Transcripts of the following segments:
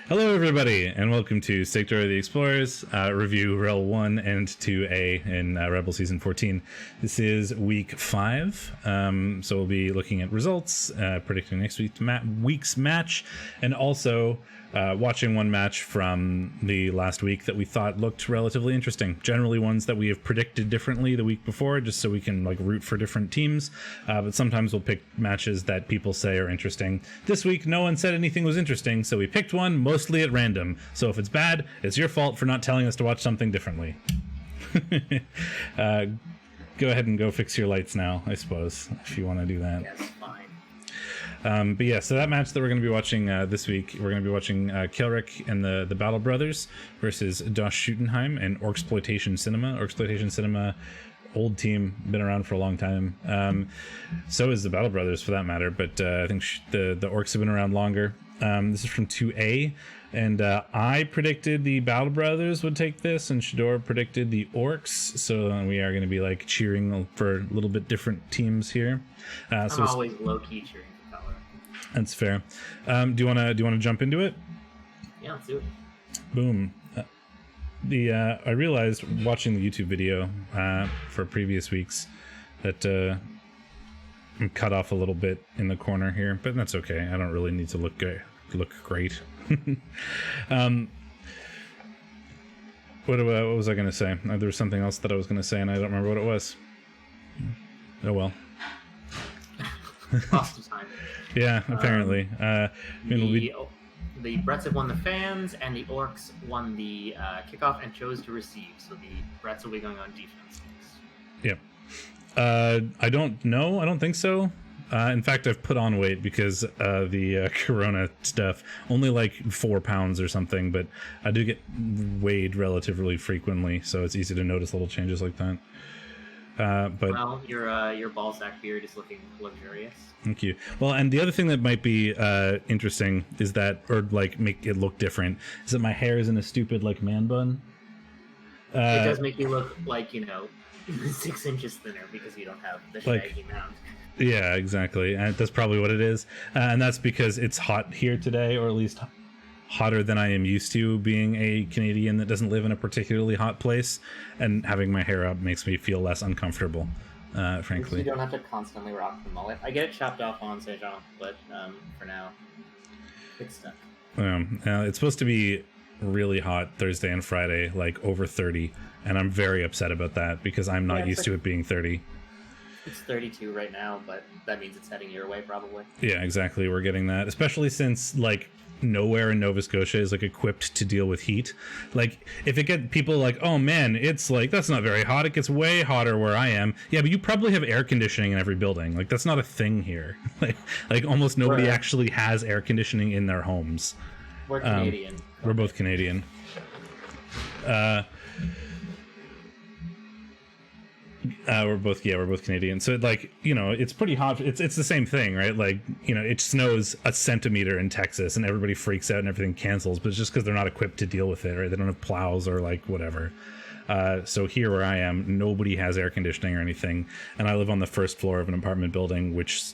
Hello, everybody, and welcome to Steakdorra the Explorers, review REL 1 and 2A in REBBL Season 14. This is Week 5, so we'll be looking at results, predicting next week's match, and also watching one match from the last week that we thought looked relatively interesting. Generally ones that we have predicted differently the week before, just so we can root for different teams, but sometimes we'll pick matches that people say are interesting. This week, no one said anything was interesting, so we picked one mostly at random. So if it's bad, it's your fault for not telling us to watch something differently. Go ahead and go fix your lights now, I suppose, if you want to do that. Yes, fine. But yeah, so that match that we're going to be watching this week, we're going to be watching Kelrick and the Battle Brothers versus Das Schuttenheim and Orksploitation Cinema. Orksploitation Cinema, old team, been around for a long time. So is the Battle Brothers, for that matter, but I think the Orcs have been around longer. This is from 2A, and I predicted the Battle Brothers would take this, and Shadorra predicted the Orcs, so we are going to be cheering for a little bit different teams here. I'm always low-key cheering for color. That's fair. Do you want to jump into it? Yeah, let's do it. Boom. I realized watching the YouTube video for previous weeks that I'm cut off a little bit in the corner here, but that's okay. I don't really need to look great. What was I going to say? There was something else that I was going to say, and I don't remember what it was. Oh well. Lost of time. Yeah, apparently. The Bretts have won the fans, and the Orcs won the kickoff and chose to receive. So the Bretts will be going on defense next. Yep. I don't know. I don't think so. In fact, I've put on weight because the Corona stuff. Only 4 pounds or something, but I do get weighed relatively frequently, so it's easy to notice little changes like that. But well, your ball sack beard is looking luxurious. Thank you. Well, and the other thing that might be interesting is that, or make it look different, is that my hair is in a stupid man bun. It does make you look 6 inches thinner because you don't have the shaggy mound. Yeah, exactly. And that's probably what it is. And that's because it's hot here today, or at least hotter than I am used to, being a Canadian that doesn't live in a particularly hot place. And having my hair up makes me feel less uncomfortable, frankly. You don't have to constantly rock the mullet. I get it chopped off on Saint Jean, but for now, it's stuck. It's supposed to be really hot Thursday and Friday, over 30, and I'm very upset about that because I'm not used to it being 30. It's 32 right now, but that means it's heading your way probably. Yeah, exactly. We're getting that, especially since nowhere in Nova Scotia is equipped to deal with heat. If it get people oh man, it's that's not very hot, it gets way hotter where I am. Yeah, but you probably have air conditioning in every building. That's not a thing here. Almost nobody actually has air conditioning in their homes. We're Canadian. We're both Canadian. We're both Canadian. So it's pretty hot. It's the same thing, right? It snows a centimeter in Texas and everybody freaks out and everything cancels, but it's just because they're not equipped to deal with it, right? They don't have plows or whatever. So here where I am, nobody has air conditioning or anything, and I live on the first floor of an apartment building, which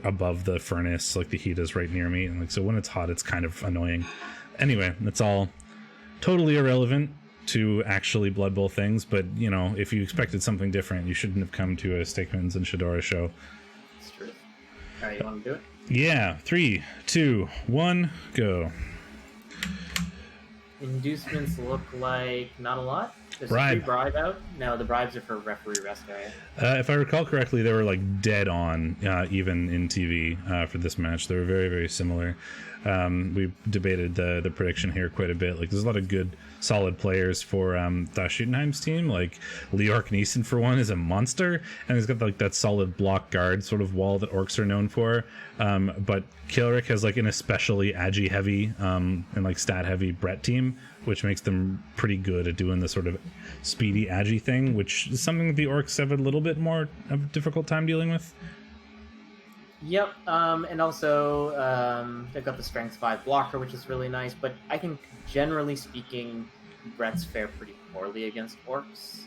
above the furnace, the heat is right near me, and so when it's hot, it's kind of annoying. Anyway, that's all totally irrelevant to actually Blood Bowl things, but if you expected something different, you shouldn't have come to a Steakmittens and Shadorra show. It's true. All right, you want to do it? Yeah. 3, 2, 1, go. Inducements look like not a lot. There's Bribe. a free bribe out. No, the bribes are for referee rest area. If I recall correctly, they were dead on, even in TV for this match. They were very, very similar. We debated the prediction here quite a bit. There's a lot of good, solid players for Das Schuttenheim's team. Leork Neeson, for one, is a monster, and he's got that solid block guard sort of wall that Orcs are known for. But Kelrick has an especially agi heavy and stat heavy Brett team, which makes them pretty good at doing the sort of speedy agi thing, which is something that the Orcs have a little bit more of a difficult time dealing with. Yep, and also they've got the Strength 5 blocker, which is really nice, but I think generally speaking, Bretts fare pretty poorly against Orcs.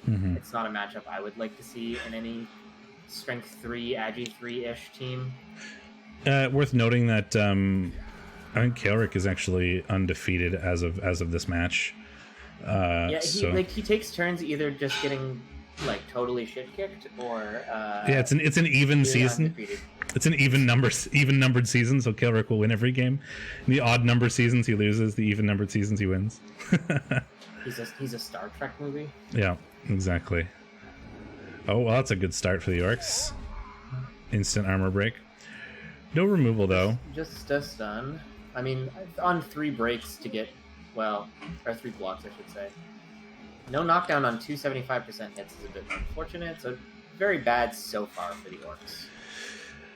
It's not a matchup I would like to see in any Strength 3, Agi 3-ish team. Worth noting that I think Kael'ric is actually undefeated as of this match. Yeah, he takes turns either just getting like totally shit kicked or yeah, it's an even season. Undefeated. It's an even numbered season, so Kael'ric will win every game. In the odd number seasons he loses, the even numbered seasons he wins. He's a Star Trek movie. Yeah, exactly. Oh well, that's a good start for the Orcs. Instant armor break. No removal though. Just a stun. I mean, on 3 breaks to get, well, or 3 blocks, I should say. No knockdown on 275% hits is a bit unfortunate, so very bad so far for the Orcs.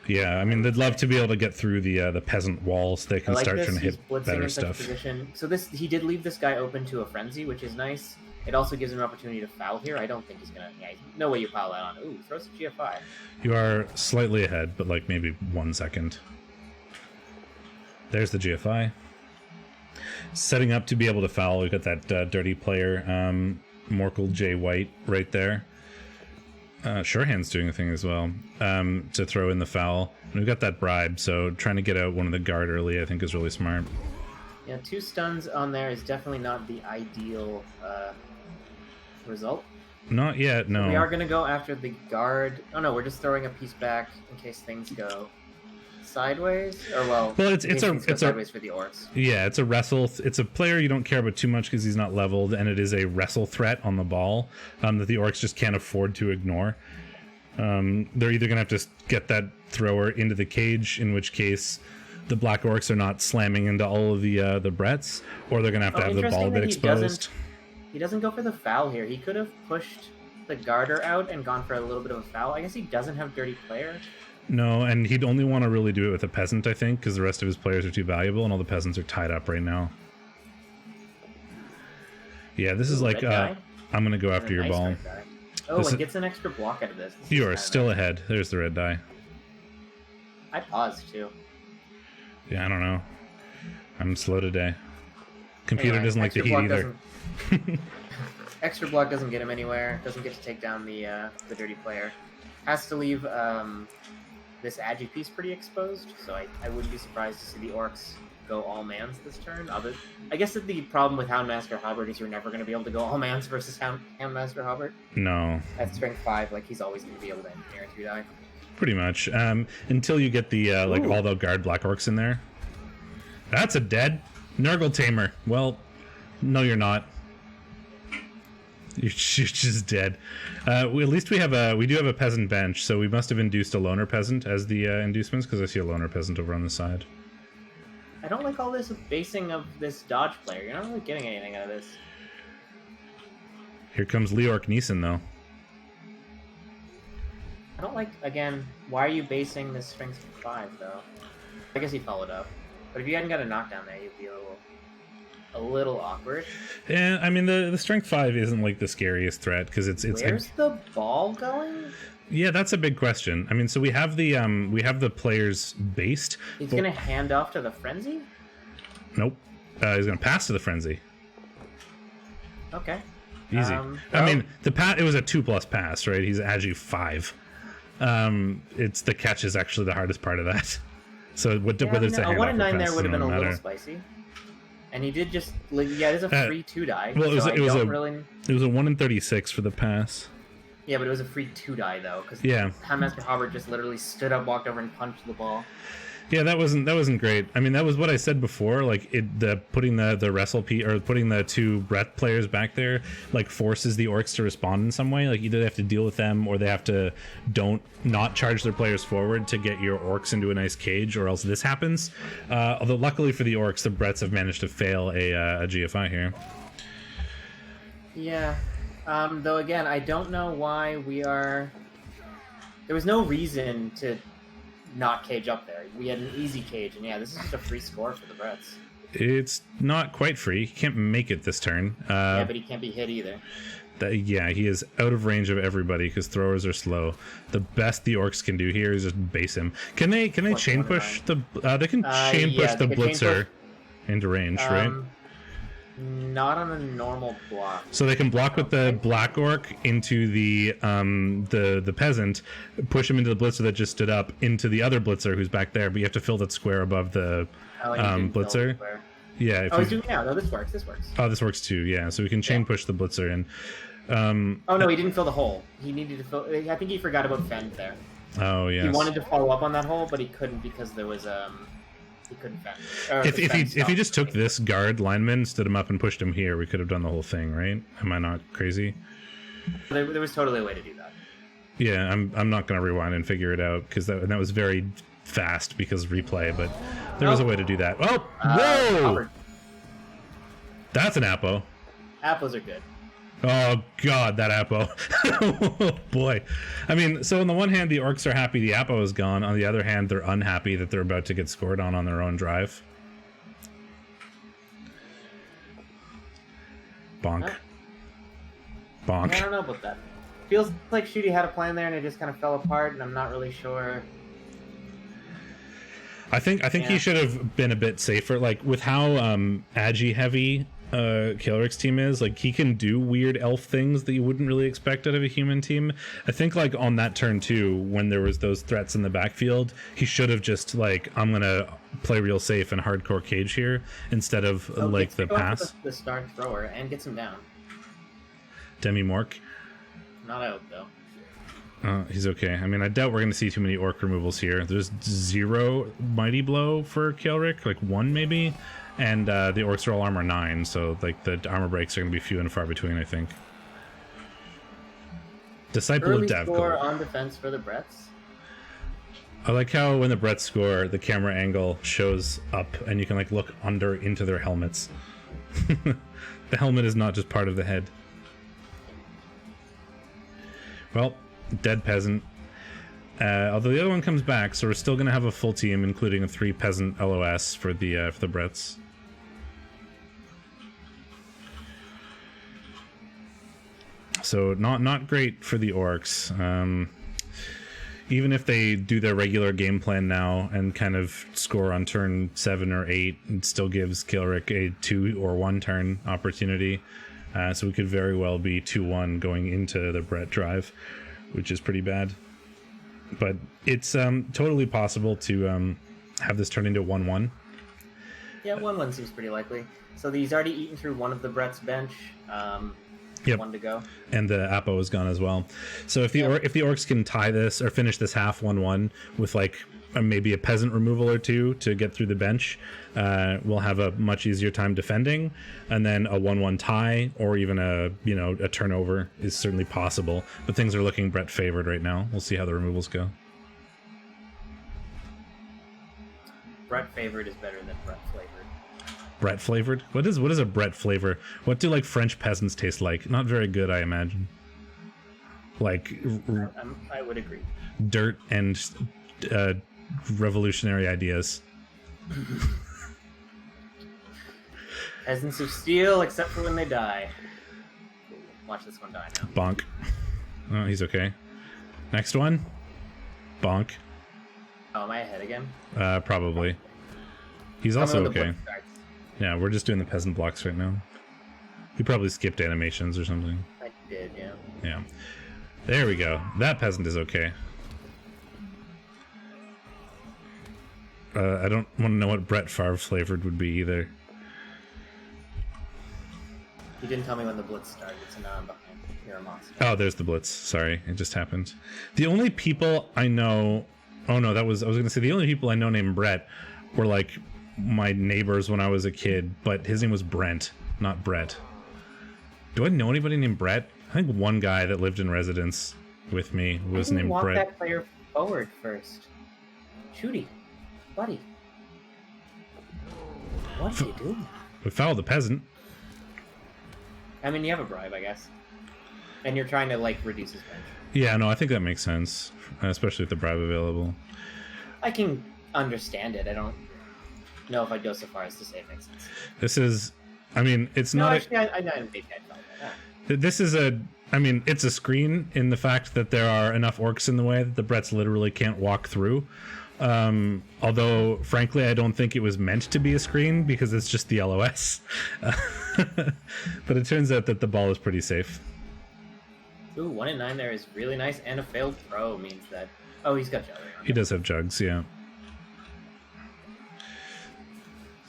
Yeah, I mean, they'd love to be able to get through the peasant walls. So they can start trying to hit better stuff. So he did leave this guy open to a frenzy, which is nice. It also gives him an opportunity to foul here. I don't think he's gonna. Yeah, no way you foul that on. Ooh, throws a GFI. You are slightly ahead, but like maybe 1 second. There's the GFI. Setting up to be able to foul. We've got that dirty player, Morkel J. White, right there. Surehand's doing a thing as well to throw in the foul. And we've got that bribe, so trying to get out one of the guard early, I think, is really smart. Yeah, 2 stuns on there is definitely not the ideal result. Not yet, no. We are going to go after the guard. Oh no, we're just throwing a piece back in case things go sideways, or well it's sideways for the Orcs. Yeah, it's a wrestle. It's a player you don't care about too much because he's not leveled, and it is a wrestle threat on the ball that the Orcs just can't afford to ignore. They're either gonna have to get that thrower into the cage, in which case the Black Orcs are not slamming into all of the Bretts, or they're gonna have to have the ball a bit exposed. He doesn't go for the foul here. He could have pushed the Garter out and gone for a little bit of a foul. I guess he doesn't have dirty player. No, and he'd only want to really do it with a peasant, I think, because the rest of his players are too valuable, and all the peasants are tied up right now. Yeah, this is like, I'm going to go after your ball. Oh, and gets an extra block out of this. You are still ahead. There's the red die. I paused, too. Yeah, I don't know. I'm slow today. Computer doesn't like the heat either. Extra block doesn't get him anywhere. Doesn't get to take down the dirty player. Has to leave this Agi piece pretty exposed, so I wouldn't be surprised to see the Orcs go all mans this turn. I guess that the problem with Houndmaster Halberd is you're never going to be able to go all mans versus Houndmaster Halberd. No. At strength 5, like he's always going to be able to engineer a 2-die. Pretty much. Until you get the all the guard Black Orcs in there. That's a dead Nurgle Tamer. Well, no, you're not. You're just dead. At least we do have a peasant bench, so we must have induced a loner peasant as the inducements, because I see a loner peasant over on the side. I don't like all this basing of this dodge player. You're not really getting anything out of this. Here comes Leorc Neeson, though. I don't like, again, why are you basing this strength 5, though? I guess he followed up. But if you hadn't got a knockdown there, you'd be a little awkward. Yeah, I mean the strength 5 isn't like the scariest threat because it's Where's the ball going? Yeah, that's a big question. I mean, so we have the players based. He's gonna hand off to the frenzy? Nope. He's gonna pass to the frenzy. Okay. Easy. I mean, it was a 2+ pass, right? He's Agi 5. It's the catch is actually the hardest part of that. So whether it's a 1 and 9 pass, there would have been a matter. little spicy. And he did just there's a free 2-die. Well, it was a 1 in 36 for the pass. Yeah, but it was a free 2-die though, because Houndmaster Halberd just literally stood up, walked over, and punched the ball. Yeah, that wasn't great. I mean, that was what I said before. Like putting the wrestle or putting the 2 Brett players back there, like forces the Orcs to respond in some way. Like either they have to deal with them, or they have to not charge their players forward to get your Orcs into a nice cage, or else this happens. Although luckily for the Orcs, the Bretts have managed to fail a GFI here. Yeah. Though again, I don't know why there was no reason to not cage up there. We had an easy cage, and this is just a free score for the Bretts. It's not quite free. He can't make it this turn. Yeah, but he can't be hit either. He is out of range of everybody because throwers are slow. The best the Orcs can do here is just base him. Can they chain push the? They can chain push the Blitzer into range, right? Not on a normal block. So they can block with the Black Orc into the peasant, push him into the Blitzer that just stood up into the other Blitzer who's back there, but you have to fill that square above the Oh, and he didn't kill Blitzer. square. Yeah. If Oh, you, he's doing now. No, this works. This works. oh, this works too. Yeah, so we can chain push the Blitzer in. Oh no, he didn't fill the hole. He needed to fill. I think he forgot about fend there. Oh yeah. He wanted to follow up on that hole, but he couldn't because there was he couldn't fend. Or If his fend he stopped. just took this guard lineman, stood him up, and pushed him here, we could have done the whole thing, right? Am I not crazy? There was totally a way to do that. Yeah, I'm not gonna rewind and figure it out because that was very fast because of replay, but there was a way to do that. Oh, whoa! Robert, That's an Apo. apples are good. Oh god, that Apo. Oh boy. I mean, so on the one hand, the orcs are happy the Apo is gone. On the other hand, they're unhappy that they're about to get scored on their own drive. Bonk. Huh? Bonk. I don't know about that. Feels like Shooty had a plan there and it just kind of fell apart, and I'm not really sure. I think he should have been a bit safer. Like with how agi heavy Kilric's team is, like he can do weird elf things that you wouldn't really expect out of a human team. I think like on that turn too, when there was those threats in the backfield, he should have just like, I'm gonna play real safe and hardcore cage here instead of like the pass. The star thrower and gets him down. Demi Mork. Not out though. He's okay. I mean, I doubt we're going to see too many orc removals here. There's 0 mighty blow for Kilric, like 1 maybe, and the orcs are all armor 9, so like the armor breaks are going to be few and far between, I think. Disciple Early of Davkor. score on defense for the Bretts. I like how when the Bretts score, the camera angle shows up, and you can like look under into their helmets. The helmet is not just part of the head. Well, dead peasant. Although the other one comes back, so we're still going to have a full team, including a 3 peasant LOS for the Bretts. So not great for the orcs. Even if they do their regular game plan now and kind of score on turn 7 or 8, it still gives Kilric a 2 or 1 turn opportunity. So we could very well be 2-1 going into the Brett drive, which is pretty bad. But it's totally possible to have this turn into 1-1. Yeah, 1-1 seems pretty likely. So he's already eaten through one of the Brett's bench. Yep. 1 to go. And the Apo is gone as well. So if the orcs can tie this or finish this half 1-1 with like maybe a peasant removal or 2 to get through the bench, we'll have a much easier time defending. And then a 1-1 tie or even a turnover is certainly possible. But things are looking Brett favored right now. We'll see how the removals go. Brett favored is better than Brett flavored. Brett flavored? What is a Brett flavor? What do like French peasants taste like? Not very good, I imagine. Like I would agree. dirt and revolutionary ideas. Peasants of steel, except for when they die. Watch this one die now. Bonk. Oh, he's okay. Next one. Bonk. Oh, am I ahead again? Probably. He's Tell me also when the okay. book starts. Yeah, we're just doing the peasant blocks right now. He probably skipped animations or something. I did, yeah. Yeah. There we go. That peasant is okay. I don't want to know what Brett Favre flavored would be either. You didn't tell me when the blitz started, so now I'm behind. You're a monster. Oh, there's the blitz. Sorry, it just happened. The only people I know... Oh no, I was going to say the only people I know named Brett were like my neighbors when I was a kid, but his name was Brent, not Brett. Do I know anybody named Brett? I think one guy that lived in residence with me was named walk Brett. that player forward first. Shooty, buddy. What are you doing? We fouled the peasant. I mean, you have a bribe, I guess. And you're trying to, like, reduce his bench. Yeah, no, I think that makes sense, especially with the bribe available. I can understand it. I don't know if I'd go so far as to say it makes sense. This is... I mean, it's No, not... actually, I didn't think I'd follow that. This is a... I mean, it's a screen in the fact that there are enough orcs in the way that the Bretts literally can't walk through. Although, frankly, I don't think it was meant to be a screen because it's just the LOS. But it turns out that the ball is pretty safe. Ooh, 1 in 9 there is really nice, and a failed throw means that... Oh, he's got jelly on. He does have jugs, yeah.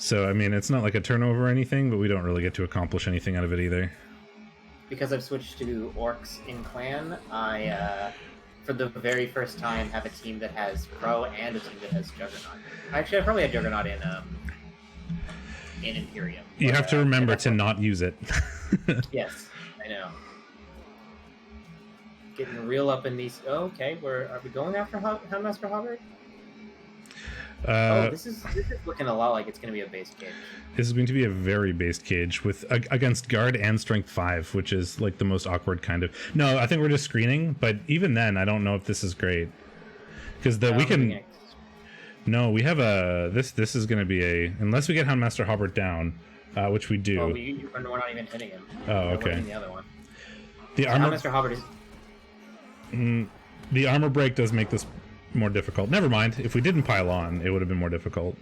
So, I mean, it's not like a turnover or anything, but we don't really get to accomplish anything out of it either. Because I've switched to orcs in clan, I, for the very first time, have a team that has Pro and a team that has Juggernaut. Actually, I probably had Juggernaut in Imperium. You have to remember to not use it. Yes, I know. Getting real up in these... Oh, okay, are we going after Houndmaster Hobbit? This is looking a lot like it's going to be a base cage. This is going to be a very based cage with against guard and strength 5, which is like the most awkward kind of. No, I think we're just screening, but even then, I don't know if this is great because we can. No, we have a this is going to be a unless we get Houndmaster Hobbit down, which we do. Oh, we're not even hitting him. Oh, okay. The other one. The armor. Houndmaster Hobbit is. The armor break does make this more difficult. Never mind. If we didn't pile on, it would have been more difficult.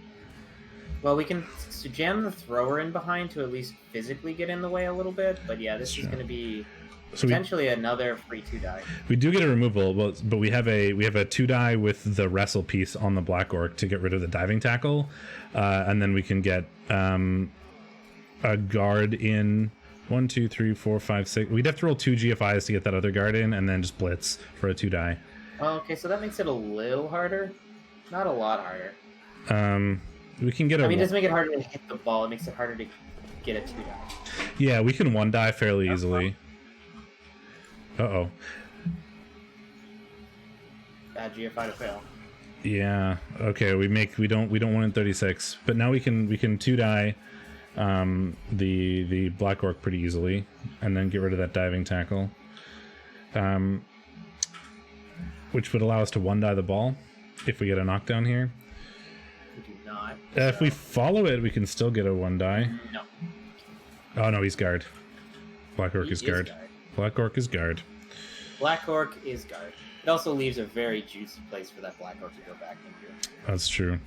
Well, we can jam the thrower in behind to at least physically get in the way a little bit. But yeah, this is going to be potentially another free 2-die. We do get a removal, but we have a 2-die with the wrestle piece on the Black Orc to get rid of the diving tackle, and then we can get a guard in 1, 2, 3, 4, 5, 6. We'd have to roll 2 GFIs to get that other guard in, and then just blitz for a 2-die. Okay, so that makes it a little harder. Not a lot harder. We can get a... I mean, it doesn't make it harder to hit the ball. It makes it harder to get a 2-die. Yeah, we can 1-die fairly easily. Uh-oh. Bad GFI to fail. Yeah. Okay, we don't want in 36. But now we can 2-die the Black Orc pretty easily. And then get rid of that diving tackle. Which would allow us to 1-die the ball if we get a knockdown here. We do not. If we follow it, we can still get a 1-die. No. Oh no, he's guard. Black Orc is guard. Black Orc is guard. Black Orc is guard. It also leaves a very juicy place for that Black Orc to go back into. That's true.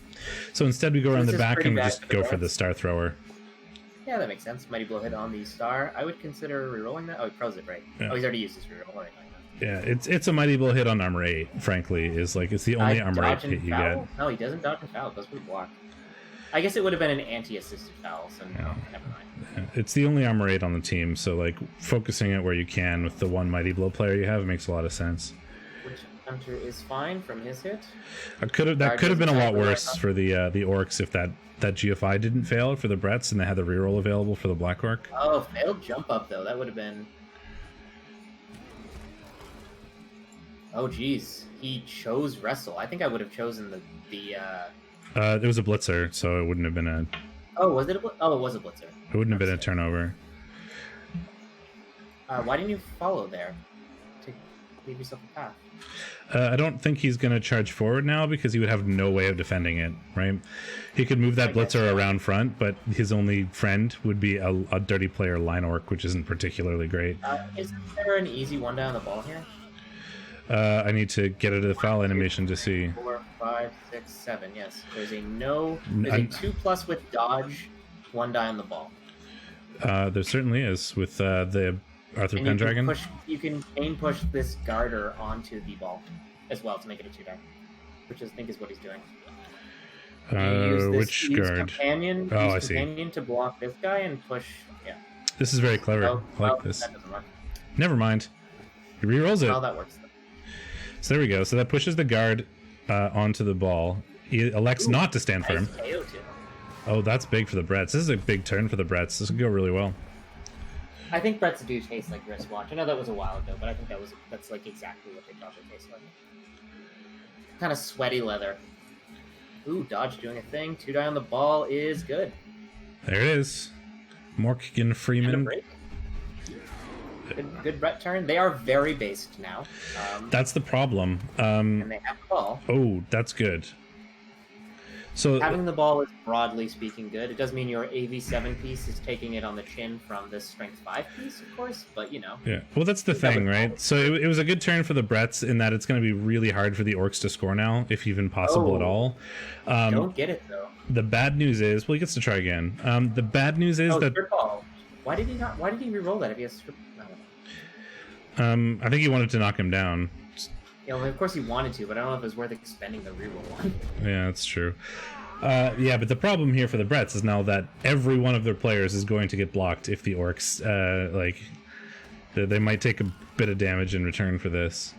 So instead we go around the back and we just go for the Star Thrower. Yeah, that makes sense. Mighty Blow hit on the Star. I would consider rerolling that. Oh, he pros it, right? Yeah. Oh, he's already used his reroll. Right. Yeah, it's a Mighty Blow hit on armor 8, frankly. It's the only armor 8 hit you get. No, he doesn't dodge and foul. It goes for the block. I guess it would have been an anti-assisted foul, so no, never mind. Yeah, it's the only armor 8 on the team, so like focusing it where you can with the one Mighty Blow player you have makes a lot of sense. Which Hunter is fine from his hit. That could have been a lot worse for the orcs if that GFI didn't fail for the Bretts and they had the reroll available for the Black Orc. Oh, failed jump up though. That would have been. Oh geez, he chose wrestle. I think I would have chosen the. It was a blitzer, so it wouldn't have been a. Oh, was it? Oh, it was a blitzer. It wouldn't have been a turnover. Why didn't you follow there? To leave yourself a path. I don't think he's going to charge forward now because he would have no way of defending it, right? He could move that blitzer around front, but his only friend would be a dirty player line orc, which isn't particularly great. Isn't there an easy 1-die on the ball here? I need to get it to the foul animation to see. 4, 5, 6, 7. Yes, there's a 2+ with dodge, 1-die on the ball. There certainly is with the Arthur Pendragon. You can chain push this garter onto the ball as well to make it a 2-die, which I think is what he's doing. Which guard? Companion. I see. Companion to block this guy and push. Yeah. This is very clever. I like this. That doesn't work. Never mind. He rerolls it. Well, that works. So there we go. So that pushes the guard onto the ball. He elects not to stand firm. Oh, that's big for the Bretts. This is a big turn for the Bretts. This will go really well. I think Bretts do taste like wristwatch. I know that was a while ago, but I think that's like exactly what they thought they taste like. Kind of sweaty leather. Ooh, dodge doing a thing. 2-die on the ball is good. There it is. Morgan Freeman. Good Brett turn. They are very based now. That's the problem. And they have the ball. Oh, that's good. So having the ball is broadly speaking good. It does mean your AV7 piece is taking it on the chin from this Strength 5 piece, of course, but you know. Yeah, well, that's the thing, right? So it was a good turn for the Bretts in that it's going to be really hard for the Orcs to score now, if even possible at all. Don't get it, though. The bad news is, well, he gets to try again. The bad news is that... Strip ball. Why did he re-roll that if he has strip? I think he wanted to knock him down. Yeah, well, of course he wanted to, but I don't know if it was worth expending the reroll one. Yeah, that's true. Yeah, but the problem here for the Bretts is now that every one of their players is going to get blocked if the Orcs, they might take a bit of damage in return for this.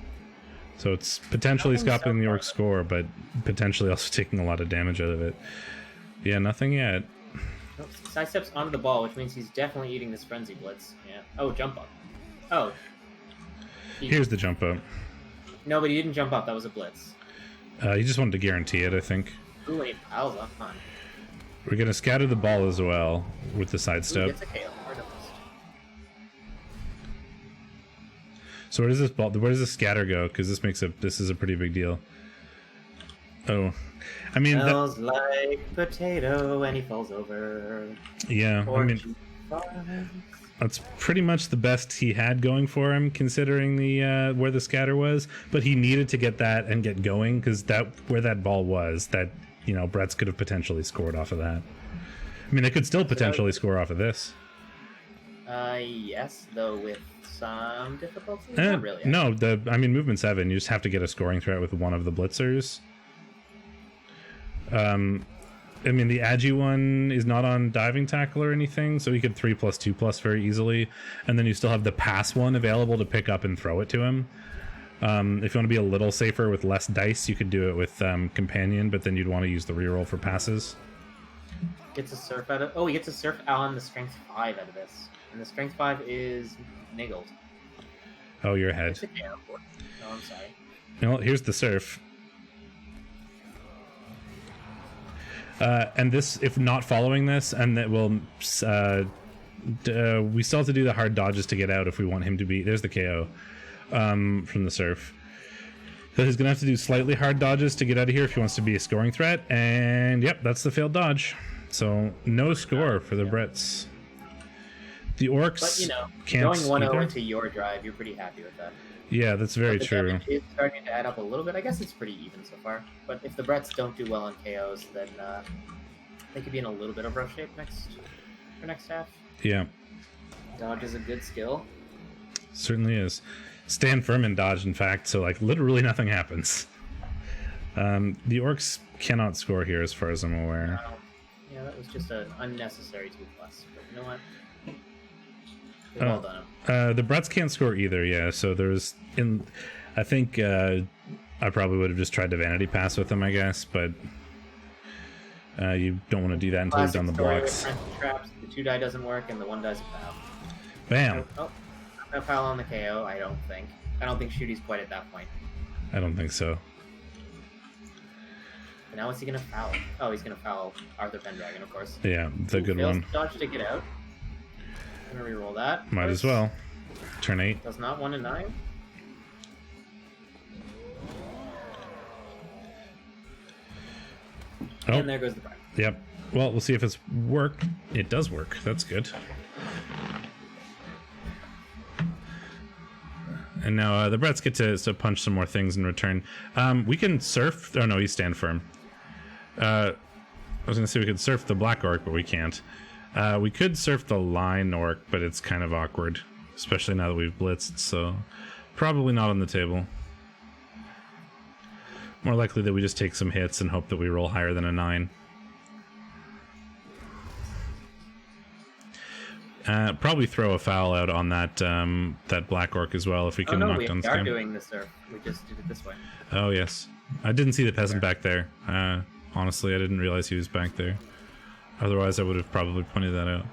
So it's potentially stopping the Orc score, but potentially also taking a lot of damage out of it. Yeah, nothing yet. Nope. Sidesteps onto the ball, which means he's definitely eating this Frenzy Blitz. Yeah. Oh, jump up. Oh. Here's the jump up. No, but he didn't jump up. That was a Blitz. He just wanted to guarantee it, I think. Ooh, and he piles up. Fine. We're going to scatter the ball as well with the sidestep. It's a KO. So where does this ball? Where does the scatter go? Because this is a pretty big deal. Oh, I mean, smells like potato, and he falls over. Yeah, I mean, that's pretty much the best he had going for him, considering the where the scatter was. But he needed to get that and get going, because where that ball was, that Bretts could have potentially scored off of that. I mean, they could still potentially score off of this. Yes, though with some difficulty. Not really. No, movement 7. You just have to get a scoring threat with one of the blitzers. I mean, the Agi one is not on diving tackle or anything, so he could 3+2+ very easily, and then you still have the pass one available to pick up and throw it to him. If you want to be a little safer with less dice, you could do it with companion, but then you'd want to use the reroll for passes. Gets a surf out of. Oh, he gets a surf on the strength 5 out of this, and the strength 5 is niggled. Oh, you're ahead. No, I'm sorry. Well, here's the surf. And this, if not following this, and that will, we still have to do the hard dodges to get out if we want him to be. There's the KO from the surf. So he's gonna have to do slightly hard dodges to get out of here if he wants to be a scoring threat. And yep, that's the failed dodge. So no score for the Bretts. The Orcs, but can't going 1-0 either. into your drive, you're pretty happy with that. Yeah, that's very true. Damage is starting to add up a little bit. I guess it's pretty even so far. But if the Bretts don't do well on KOs, then they could be in a little bit of rough shape for next half. Yeah. Dodge is a good skill. Certainly is. Stand firm and dodge, in fact, so literally nothing happens. The Orcs cannot score here as far as I'm aware. Yeah, that was just an unnecessary 2+. But you know what? Well done. The Bretts can't score either, yeah, so I think I probably would have just tried to vanity pass with him, I guess, but you don't want to do that until he's done the blocks. Traps, the 2 die doesn't work, and the 1 die's a foul. Bam! Oh, no foul on the KO, I don't think. I don't think Shooty's quite at that point. I don't think so. But now what's he going to foul? Oh, he's going to foul Arthur Pendragon, of course. Yeah, the good one. Dodge to get out. I'm going to reroll that. Might as well. Turn 8. Does not 1 and 9. Oh. And there goes the prime. Yep. Well, we'll see if it's worked. It does work. That's good. And now the Bretts get to punch some more things in return. We can surf. Oh no, you stand firm. I was gonna say we could surf the black orc, but we can't. We could surf the line orc, but it's kind of awkward, especially now that we've blitzed. So probably not on the table. More likely that we just take some hits and hope that we roll higher than a 9. Probably throw a foul out on that that black orc as well if we can knock down the we are doing the surf. We just did it this way. Oh yes, I didn't see the peasant back there. Honestly, I didn't realize he was back there. Otherwise, I would have probably pointed that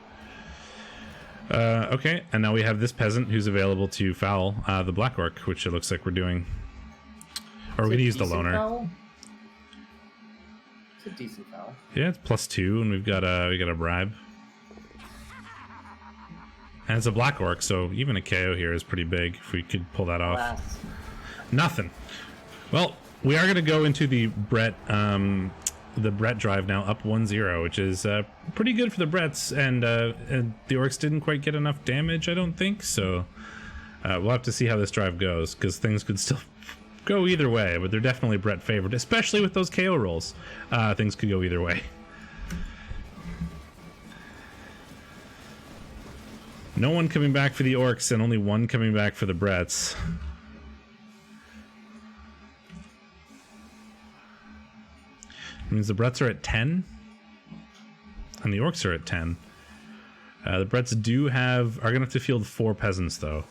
out. Okay, and now we have this peasant who's available to foul the black orc, which it looks like we're doing. Or we're gonna use the loner. Foul? It's a decent foul. Yeah, it's +2, and we got a bribe. And it's a black orc, so even a KO here is pretty big if we could pull that off. Last. Nothing. Well, we are going to go into the Brett drive now, up 1-0, which is pretty good for the Bretts, and the orcs didn't quite get enough damage, I don't think, so we'll have to see how this drive goes, because things could still go either way, but they're definitely Brett favored, especially with those KO rolls. Things could go either way. No one coming back for the orcs and only one coming back for the Bretts. means the Bretts are at 10, and the Orcs are at 10. The Bretts are going to have to field 4 peasants, though.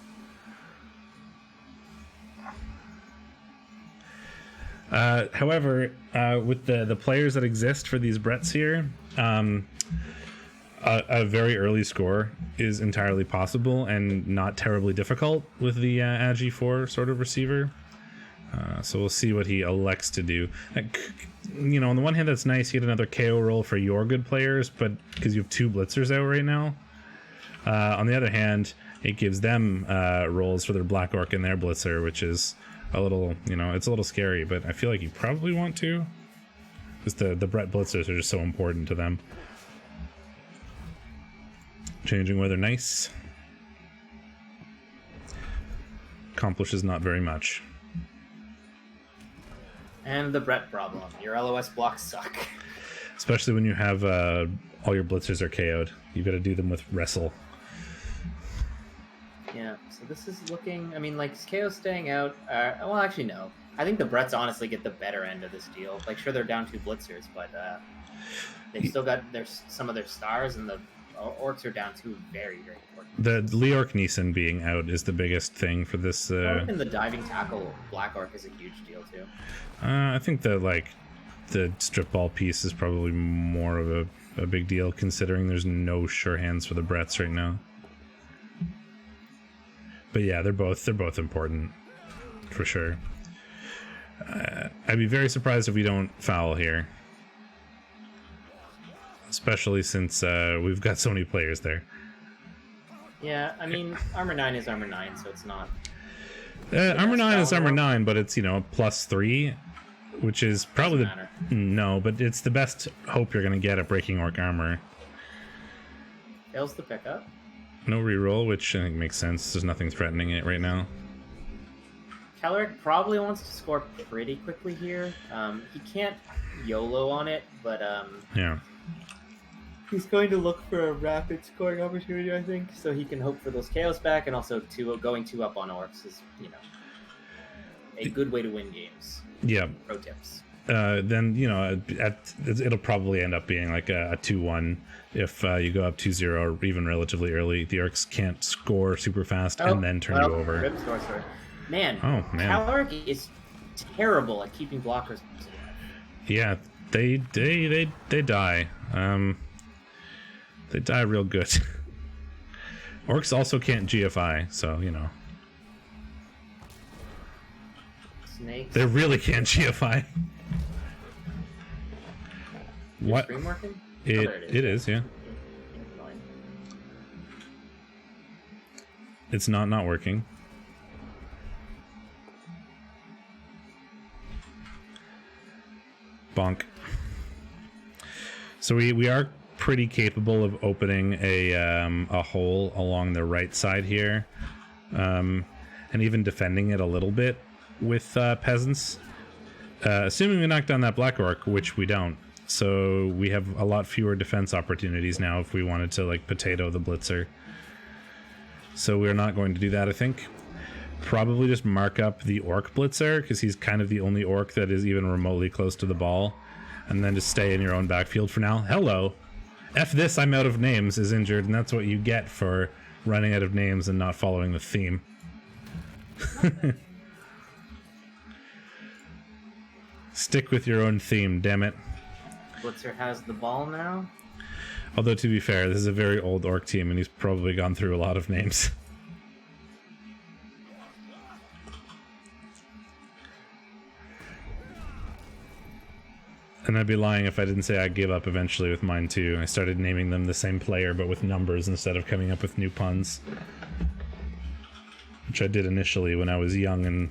However, with the players that exist for these Bretts here, a very early score is entirely possible and not terribly difficult with the Agi 4 sort of receiver. So we'll see what he elects to do. You know, on the one hand, that's nice. You get another KO roll for your good players, but because you have 2 blitzers out right now. On the other hand, it gives them rolls for their Black Orc and their blitzer, which is a little, you know, it's a little scary, but I feel like you probably want to. Because the Brett blitzers are just so important to them. Changing weather, nice. Accomplishes not very much. And the Brett problem. Your LOS blocks suck. Especially when you have all your blitzers are KO'd. You got to do them with wrestle. Yeah, so this is looking... I mean, like, is KO staying out? Well, actually, no. I think the Bretts honestly get the better end of this deal. Like, sure, they're down 2 blitzers, but they've still got some of their stars, and the Orcs are down 2 very, very important. The Leorc Neeson being out is the biggest thing for this. Even the diving tackle Black Orc is a huge deal, too. I think that, like, the strip ball piece is probably more of a big deal, considering there's no sure hands for the Bretts right now. But yeah, they're both important, for sure. I'd be very surprised if we don't foul here. Especially since we've got so many players there. Yeah, I mean, Armor 9 is Armor 9, so it's not... Armor 9 is Armor 9, but it's, you know, +3, which is probably No, but it's the best hope you're going to get at breaking Orc armor. Fails the pickup. No reroll, which I think makes sense. There's nothing threatening it right now. Kellerick probably wants to score pretty quickly here. He can't YOLO on it, but yeah, he's going to look for a rapid scoring opportunity, I think, so he can hope for those KOs back, and also going 2 up on Orcs is, you know, a good way to win games. Yeah. Pro tips. Then, you know, it'll probably end up being like a 2-1 if you go up 2-0 or even relatively early. The Orcs can't score super fast and then turn you over. Man, Kellerick is terrible at keeping blockers alive. Yeah, they die. They die real good. Orcs also can't GFI, so, you know. Snakes. They really can't GFI. What? Stream working? It is, yeah. It's not working. Bonk. So we are pretty capable of opening a hole along the right side here, and even defending it a little bit with peasants. Assuming we knock down that Black Orc, which we don't. So we have a lot fewer defense opportunities now if we wanted to, like, potato the blitzer. So we're not going to do that, I think. Probably just mark up the Orc blitzer, because he's kind of the only Orc that is even remotely close to the ball. And then just stay in your own backfield for now. Hello! F this, I'm out of names, is injured, and that's what you get for running out of names and not following the theme. Stick with your own theme, damn it. Blitzer has the ball now. Although, to be fair, this is a very old Orc team, and he's probably gone through a lot of names. And I'd be lying if I didn't say I gave up eventually with mine too. I started naming them the same player, but with numbers instead of coming up with new puns. Which I did initially when I was young and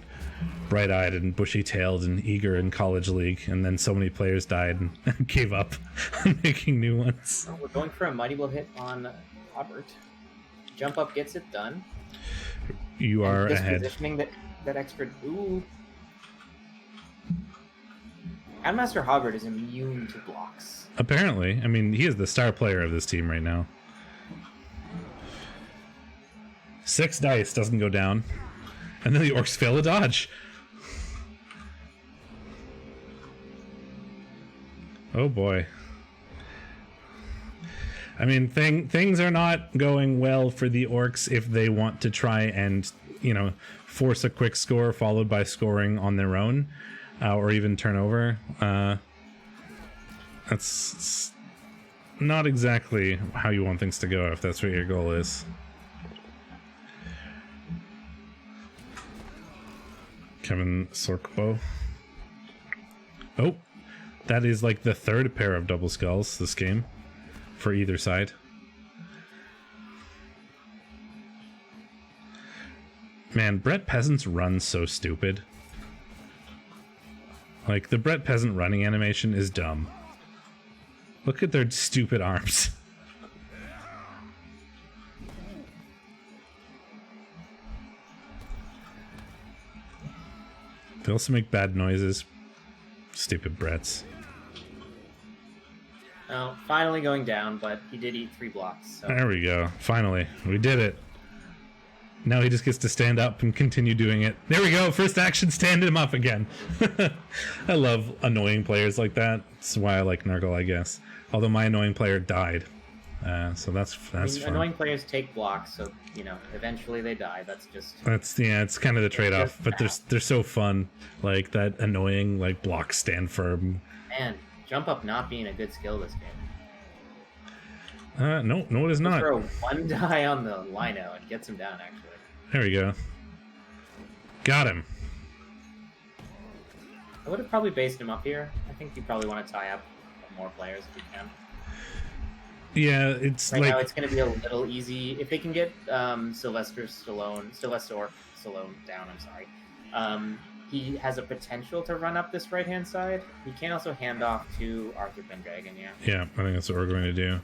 bright-eyed and bushy-tailed and eager in college league, and then so many players died and gave up on making new ones. We're going for a mighty blow hit on Robert. Jump up gets it done. You are ahead. Positioning that extra... Ooh. Grandmaster Hobbit is immune to blocks. Apparently. I mean, he is the star player of this team right now. 6 dice doesn't go down. And then the Orcs fail a dodge. Oh boy. I mean, things are not going well for the Orcs if they want to try and, you know, force a quick score followed by scoring on their own, or even turnover. That's not exactly how you want things to go if that's what your goal is. Kevin Sorkbo. Oh, that is like the third pair of double skulls this game for either side. Man, Brett Peasant's run so stupid. Like, the Brett Peasant running animation is dumb. Look at their stupid arms. They also make bad noises. Stupid Bretts. Well, finally going down, but he did eat 3 blocks. So. There we go. Finally. We did it. Now he just gets to stand up and continue doing it. There we go. First action, stand him up again. I love annoying players like that. That's why I like Nurgle, I guess. Although my annoying player died. So that's fun. Annoying players take blocks, so, you know, eventually they die. It's kind of the trade-off, but they're so fun. Like, that annoying, like, block stand firm. Man, jump up not being a good skill this game. No, it is not. Throw 1 die on the lino and gets him down, actually. There we go. Got him. I would have probably based him up here. I think you probably want to tie up more players if you can. Yeah, it's right like... now it's going to be a little easy. If they can get Sylvester Stallone down, I'm sorry. He has a potential to run up this right-hand side. He can also hand off to Arthur Pendragon, yeah. Yeah, I think that's what we're going to do.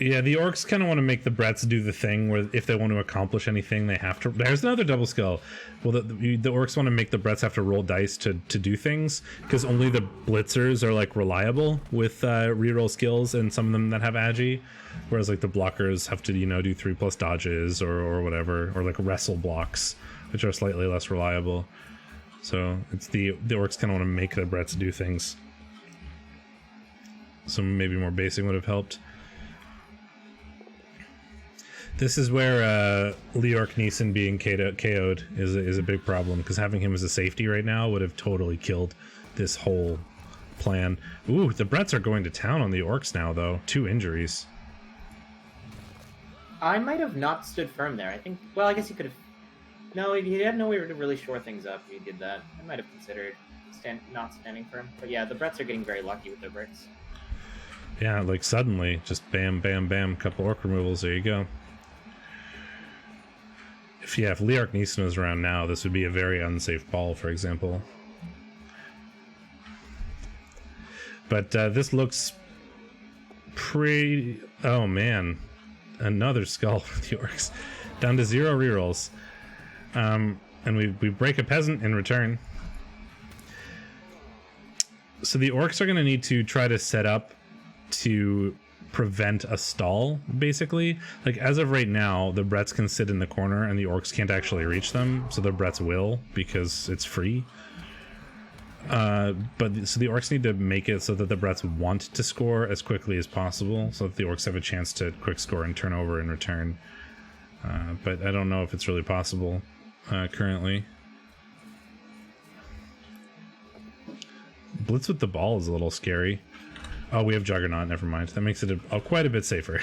Yeah, the Orcs kind of want to make the Bretts do the thing where if they want to accomplish anything, they have to... There's another double skill. Well, the Orcs want to make the Bretts have to roll dice to do things, because only the Blitzers are, like, reliable with reroll skills, and some of them that have Agi, whereas, like, the blockers have to, you know, do 3+ dodges or whatever, or, like, wrestle blocks, which are slightly less reliable. So it's the Orcs kind of want to make the Bretts do things. So maybe more basing would have helped. This is where Leorc Neeson being KO'd is a big problem, because having him as a safety right now would have totally killed this whole plan. Ooh, the Bretts are going to town on the Orcs now, though. 2 injuries. I might have not stood firm there. I think... Well, I guess he could have... No, he had no way to really shore things up if he did that. I might have considered not standing firm. But yeah, the Bretts are getting very lucky with their bricks. Yeah, like suddenly, just bam, bam, bam, couple Orc removals, there you go. If Leorc Neeson was around now, this would be a very unsafe ball, for example. But this looks pretty... Oh, man. Another skull for the Orcs. Down to 0 rerolls. And we break a peasant in return. So the Orcs are going to need to try to set up to prevent a stall, basically. Like, as of right now, the Bretts can sit in the corner and the Orcs can't actually reach them, so the Bretts will, because it's free. So the Orcs need to make it so that the Bretts want to score as quickly as possible, so that the Orcs have a chance to quick score and turn over in return. But I don't know if it's really possible currently. Blitz with the ball is a little scary. Oh, we have Juggernaut, never mind. That makes it quite a bit safer.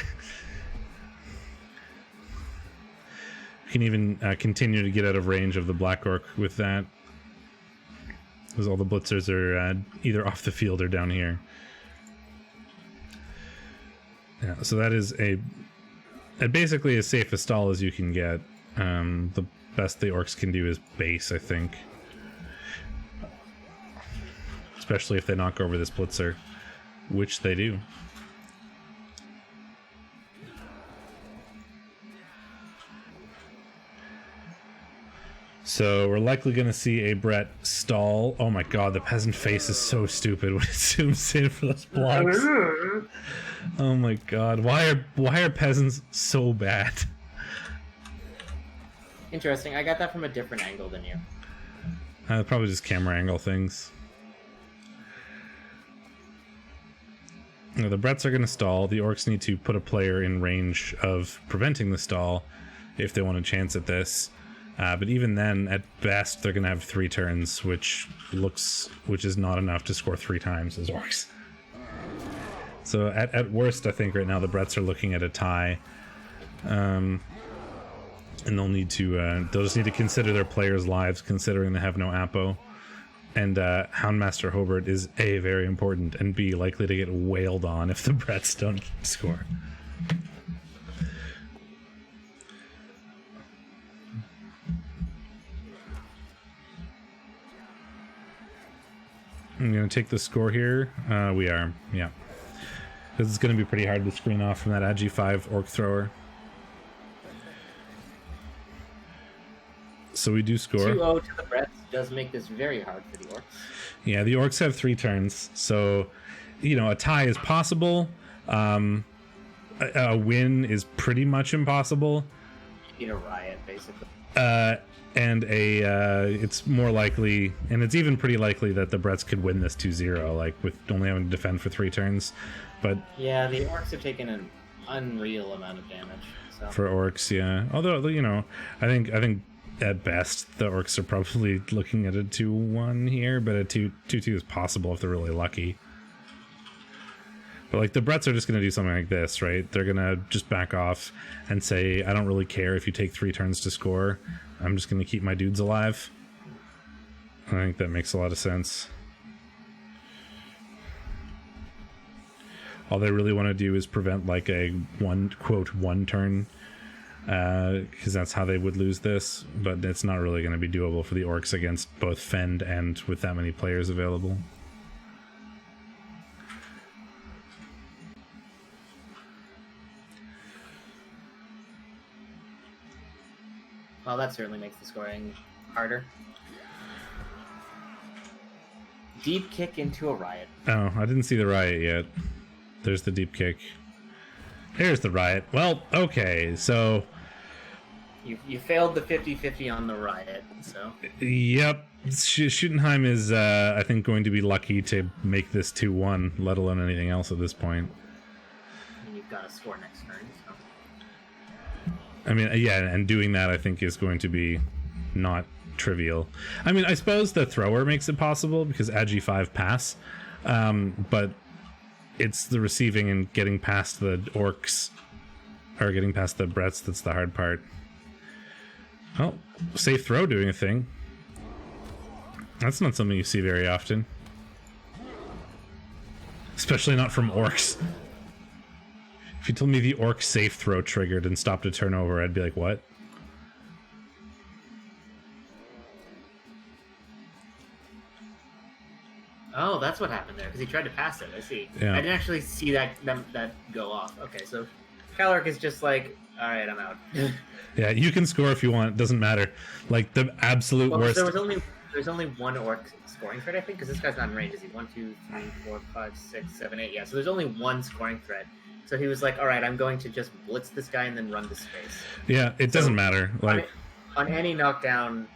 We can even continue to get out of range of the Black Orc with that, because all the Blitzers are either off the field or down here. Yeah, so that is basically as safe a stall as you can get. The best the Orcs can do is base, I think. Especially if they knock over this Blitzer. Which they do. So we're likely going to see a Brett stall. Oh my god, the peasant face is so stupid when it zooms in for those blocks. Oh my god, why are peasants so bad? Interesting, I got that from a different angle than you. Probably just camera angle things. The Bretts are going to stall. The Orcs need to put a player in range of preventing the stall if they want a chance at this. But even then, at best, they're going to have 3 turns, which is not enough to score 3 times as Orcs. So at worst, I think right now the Bretts are looking at a tie. And they'll just need to consider their players' lives, considering they have no Apo. And Houndmaster Hobart is A, very important, and B, likely to get wailed on if the Bretts don't score. I'm going to take the score here. We are, yeah. Because it's going to be pretty hard to screen off from that Agi5 Orc Thrower. So we do score. 2-0 to the Bretts does make this very hard for the Orcs. Yeah, the Orcs have 3 turns. So, a tie is possible. A win is pretty much impossible. You need a riot, basically. And it's more likely, and it's even pretty likely that the Bretts could win this 2-0, like with only having to defend for 3 turns. But yeah, the Orcs have taken an unreal amount of damage. So. For Orcs, yeah. Although, I think at best the Orcs are probably looking at a 2-1 here, but a 2-2 is possible if they're really lucky. But like the Bretts are just going to do something like this, right? They're going to just back off and say, I don't really care if you take 3 turns to score. I'm just going to keep my dudes alive. I think that makes a lot of sense. All they really want to do is prevent like a one turn, because that's how they would lose this. But it's not really going to be doable for the Orcs against both Fend and with that many players available. Well, that certainly makes the scoring harder. Deep kick into a riot. Oh, I didn't see the riot yet. There's the deep kick. There's the riot. Well, okay, so... You failed the 50-50 on the riot, so... Yep. Schuttenheim is, I think, going to be lucky to make this 2-1, let alone anything else at this point. And you've got to score next turn, so... I mean, yeah, and doing that, I think, is going to be not trivial. I mean, I suppose the thrower makes it possible, because Agi5 pass, but it's the receiving and getting past the Orcs, or getting past the Bretts, that's the hard part. Oh, safe throw doing a thing. That's not something you see very often. Especially not from Orcs. If you told me the Orc safe throw triggered and stopped a turnover, I'd be like, what? Oh, that's what happened there, because he tried to pass it, I see. Yeah. I didn't actually see that go off. Okay, so Caloric is just like, alright, I'm out. Yeah, you can score if you want, doesn't matter. Like, the absolute worst... There's only one Orc scoring thread, I think, because this guy's not in range, is he? 1, 2, 3, 4, 5, 6, 7, 8. Yeah, so there's only one scoring thread. So he was like, all right, I'm going to just blitz this guy and then run the space. Yeah, it doesn't matter. Like on any knockdown,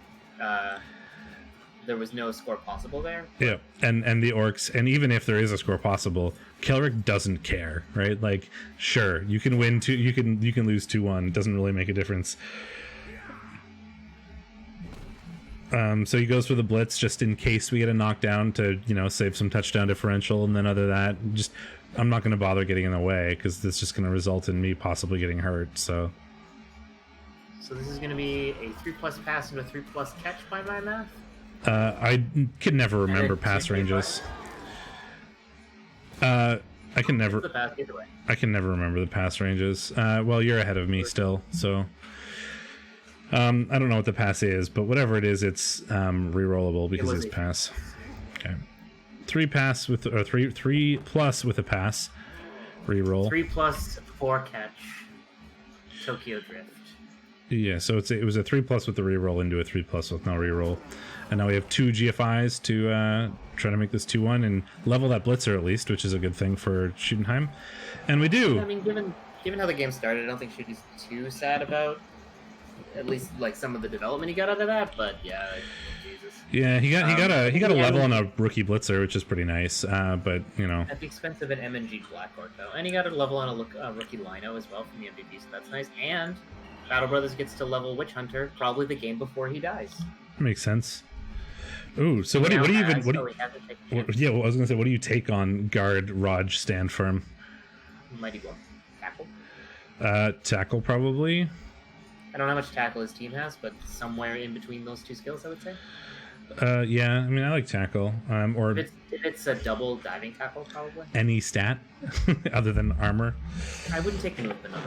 there was no score possible there. Yeah, and the Orcs, and even if there is a score possible, Kelric doesn't care, right? Like, sure, you can win you can lose 2-1. It doesn't really make a difference. So he goes for the blitz just in case we get a knockdown to, save some touchdown differential, and then other than that, just I'm not going to bother getting in the way because it's just going to result in me possibly getting hurt. So this is going to be a 3+ pass and a 3+ catch by my math. I can never remember pass ranges. I can never remember the pass ranges. Well, you're ahead of me still, so I don't know what the pass is, but whatever it is, it's rerollable because it's pass. Okay. 3+ with a pass. Reroll. 3+ 4 catch. Tokyo Drift. Yeah, so it was a 3+ with the reroll into a 3+ with no reroll. And now we have 2 GFIs to try to make this 2-1 and level that blitzer at least, which is a good thing for Schuttenheim. And we do. I mean, given how the game started, I don't think Schutten's too sad about at least like some of the development he got out of that, but yeah, Jesus. Yeah, he got a yeah, level on a rookie blitzer, which is pretty nice. But you know, at the expense of an MNG Black Orc though, and he got a level on a rookie Lino as well from the MVP, so that's nice. And Battle Brothers gets to level Witch Hunter probably the game before he dies. makes sense. Ooh, so what do you even yeah, well, I was gonna say, what do you take on guard, Raj, stand firm? Mighty Blow, tackle. Tackle probably. I don't know how much tackle his team has, but somewhere in between those two skills, I would say. Yeah, I mean, I like tackle. Or if it's a double diving tackle, probably. Any stat other than armor. I wouldn't take movement on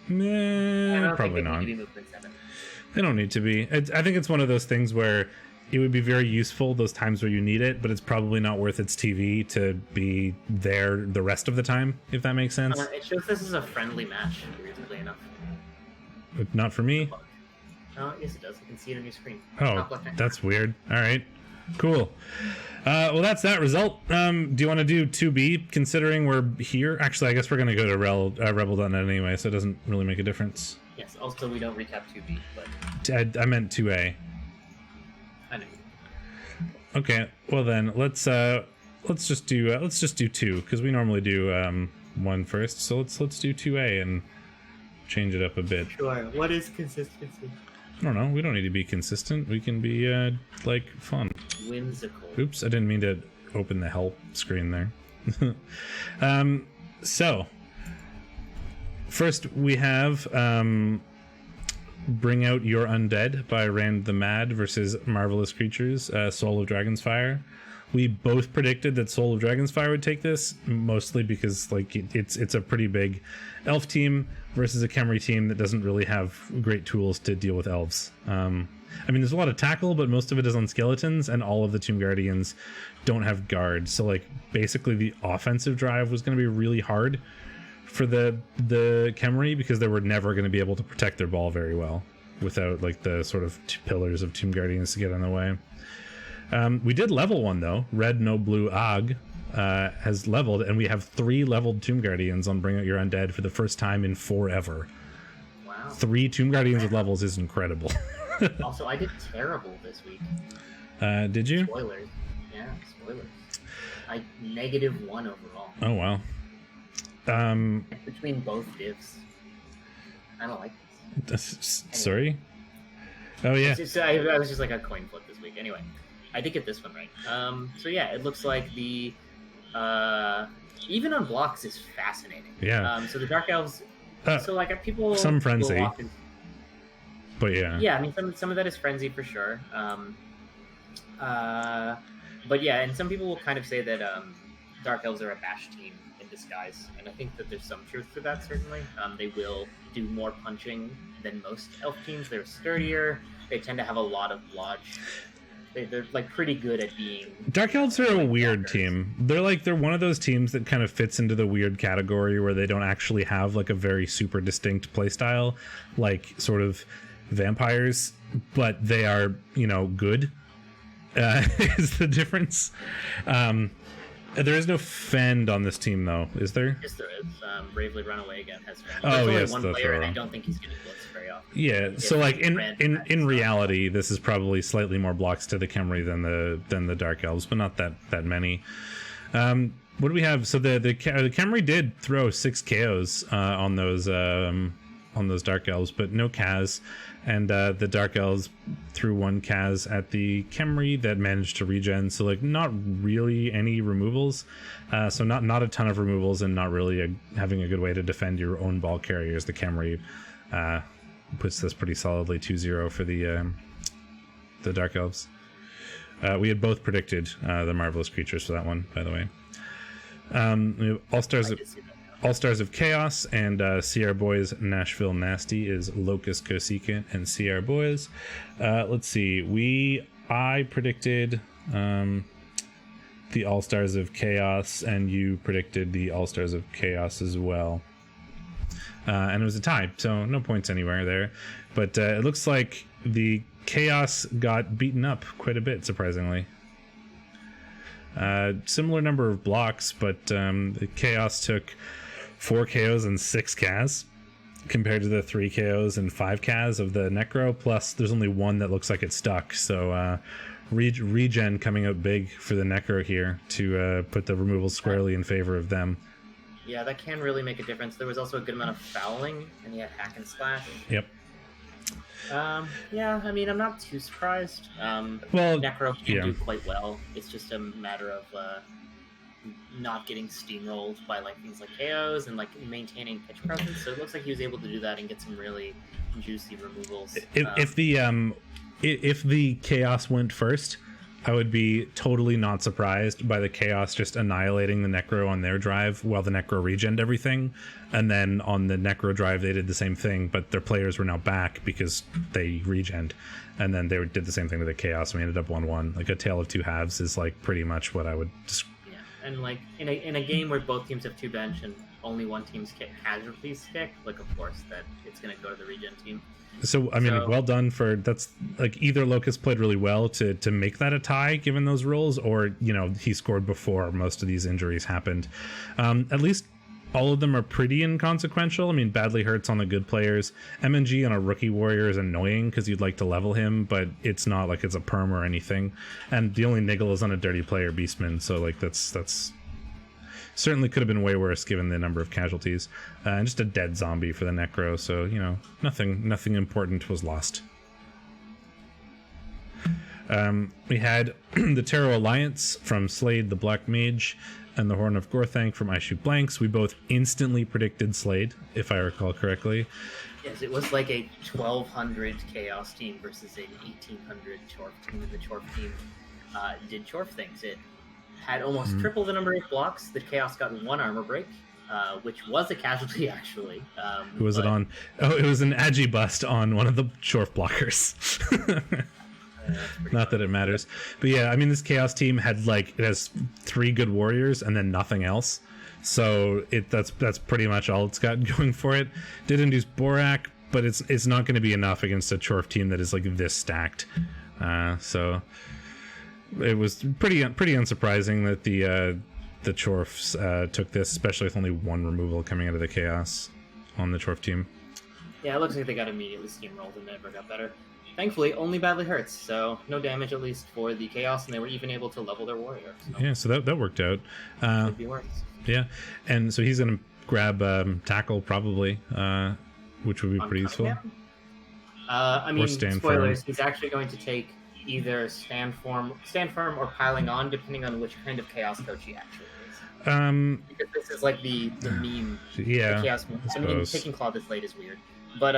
it. Probably not. They don't need to be. I think it's one of those things where it would be very useful those times where you need it, but it's probably not worth its TV to be there the rest of the time, if that makes sense. It shows this is a friendly match, weirdly enough. But not for me. Oh, yes, it does. You can see it on your screen. Oh, that's weird. All right, cool. Well, that's that result. Do you want to do 2B, considering we're here? Actually, I guess we're going to go to REBBL.net anyway, so it doesn't really make a difference. Yes, also we don't recap 2B, but... I meant 2A. I know. Okay, well then, let's just do 2, because we normally do 1 first, so let's do 2A and change it up a bit. Sure, what is consistency? I don't know. We don't need to be consistent. We can be, like, fun. Whimsical. Oops, I didn't mean to open the help screen there. So, first we have Bring Out Your Undead by Rand the Mad versus Marvelous Creatures, Soul of Dragonsfire. We both predicted that Soul of Dragonsfire would take this, mostly because like it's a pretty big elf team versus a Khemri team that doesn't really have great tools to deal with elves. I mean, there's a lot of tackle, but most of it is on skeletons, and all of the Tomb Guardians don't have guard. So like basically the offensive drive was going to be really hard for the Khemri, because they were never going to be able to protect their ball very well without like the sort of pillars of Tomb Guardians to get in the way. We did level one though. Red No Blue Ag has leveled, and we have 3 leveled Tomb Guardians on Bring Out Your Undead for the first time in forever. Wow. 3 Tomb Guardians with levels is incredible. Also, I did terrible this week. Did you? Spoilers. Yeah, spoilers. I -1 overall. Oh wow. Between both divs. I don't like this. Sorry? Oh yeah. I was just like a coin flip this week. Anyway, I did get this one right. So yeah, it looks like the even on blocks is fascinating. Yeah. So the Dark Elves. So like people. Some frenzy. But yeah. Yeah, I mean some of that is frenzy for sure. But yeah, and some people will kind of say that Dark Elves are a bash team in disguise, and I think that there's some truth to that. Certainly, they will do more punching than most elf teams. They're sturdier. They tend to have a lot of lodge. They're like pretty good at being. Dark Elves are a weird team. They're one of those teams that kind of fits into the weird category where they don't actually have like a very super distinct playstyle, like sort of vampires, but they are, good. Is the difference. There is no Fend on this team, though, is there? Yes, there is. Bravely Run Away again has Fend. Oh, yes, one player, and I don't think he's going to blitz very often. Yeah, so like in reality, this is probably slightly more blocks to the Khemri than the Dark Elves, but not that many. What do we have? So the Khemri did throw 6 KOs on those Dark Elves, but no Kaz. And the Dark Elves threw 1 Kaz at the Khemri that managed to regen, so like not really any removals, so not a ton of removals, and not really having a good way to defend your own ball carriers. The Khemri puts this pretty solidly 2-0 for the Dark Elves. We had both predicted the Marvelous Creatures for that one, by the way. We have All-Stars of Chaos, and CR Boys Nashville Nasty is Locust Cosecant and CR Boys. Let's see. I predicted the All-Stars of Chaos, and you predicted the All-Stars of Chaos as well. And it was a tie, so no points anywhere there. But it looks like the Chaos got beaten up quite a bit, surprisingly. Similar number of blocks, but the Chaos took 4 KOs and 6 Kaz. compared to the 3 KOs and 5 Kaz of the Necro. Plus, there's only one that looks like it's stuck. So regen coming out big for the Necro here to put the removal squarely in favor of them. Yeah, that can really make a difference. There was also a good amount of fouling, and he had hack and slash. Yep. Yeah, I mean, I'm not too surprised. Well, Necro can do quite well. It's just a matter of not getting steamrolled by like things like KOs and like maintaining pitch presence. So it looks like he was able to do that and get some really juicy removals. If the Chaos went first, I would be totally not surprised by the Chaos just annihilating the Necro on their drive while the Necro regened everything. And then on the Necro drive, they did the same thing, but their players were now back because they regened. And then they did the same thing to the Chaos, and we ended up 1-1. Like a tale of two halves is like pretty much what I would describe. Yeah, and like in a game where both teams have 2 bench and only one team's casualties stick, like of course that it's going to go to the regen team. So, I mean, well done for that's like either Locust played really well to make that a tie given those rules, or, you know, he scored before most of these injuries happened. At least all of them are pretty inconsequential. I mean, badly hurts on the good players. MNG on a rookie warrior is annoying because you'd like to level him, but it's not like it's a perm or anything. And the only niggle is on a dirty player, Beastman. So, like, that's certainly could have been way worse given the number of casualties. And just a dead zombie for the Necro, so, you know, nothing important was lost. We had the Tarot Alliance from Slade the Black Mage and the Horn of Gorthank from I Shoot Blanks. We both instantly predicted Slade, if I recall correctly. Yes, it was like a 1200 Chaos team versus an 1800 Chorf team, and the Chorf team did Chorf things. It had almost triple the number of blocks. The Chaos got 1 armor break, which was a casualty, actually. Who was it on? Oh, it was an Agi bust on one of the Chorf blockers. Not that it matters. But yeah, I mean, this Chaos team it has 3 good warriors and then nothing else. So that's pretty much all it's got going for it. Did induce Borak, but it's not going to be enough against a Chorf team that is like this stacked. So it was pretty unsurprising that the Chorfs took this, especially with only 1 removal coming out of the Chaos on the Chorf team. Yeah, it looks like they got immediately steamrolled and never got better. Thankfully, only badly hurts, so no damage at least for the Chaos, and they were even able to level their warrior. So. Yeah, so that worked out. Could be worse. Yeah, and so he's going to grab Tackle probably, which would be pretty useful. I mean, spoilers, firm. he's actually going to take either stand firm or piling on, depending on which kind of Chaos coach he actually is. Because this is like the meme. Yeah, the Chaos meme. I mean, taking Claw this late is weird, but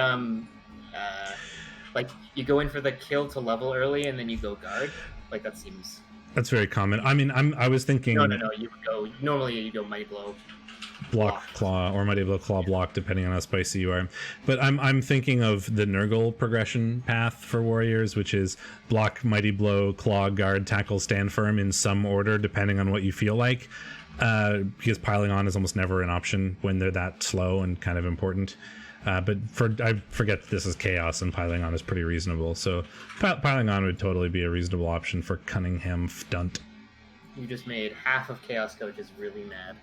like you go in for the kill to level early and then you go guard. Like that seems. That's very common. I mean, I was thinking. No. You would go normally. You go Mighty Blow. Block Claw or Mighty Blow Claw block, depending on how spicy you are. But I'm thinking of the Nurgle progression path for warriors, which is block, Mighty Blow, Claw, Guard, Tackle, Stand Firm in some order, depending on what you feel like. Because piling on is almost never an option when they're that slow and kind of important. But I forget this is Chaos and piling on is pretty reasonable. So piling on would totally be a reasonable option for Cunningham Fdunt. You just made half of Chaos coaches really mad.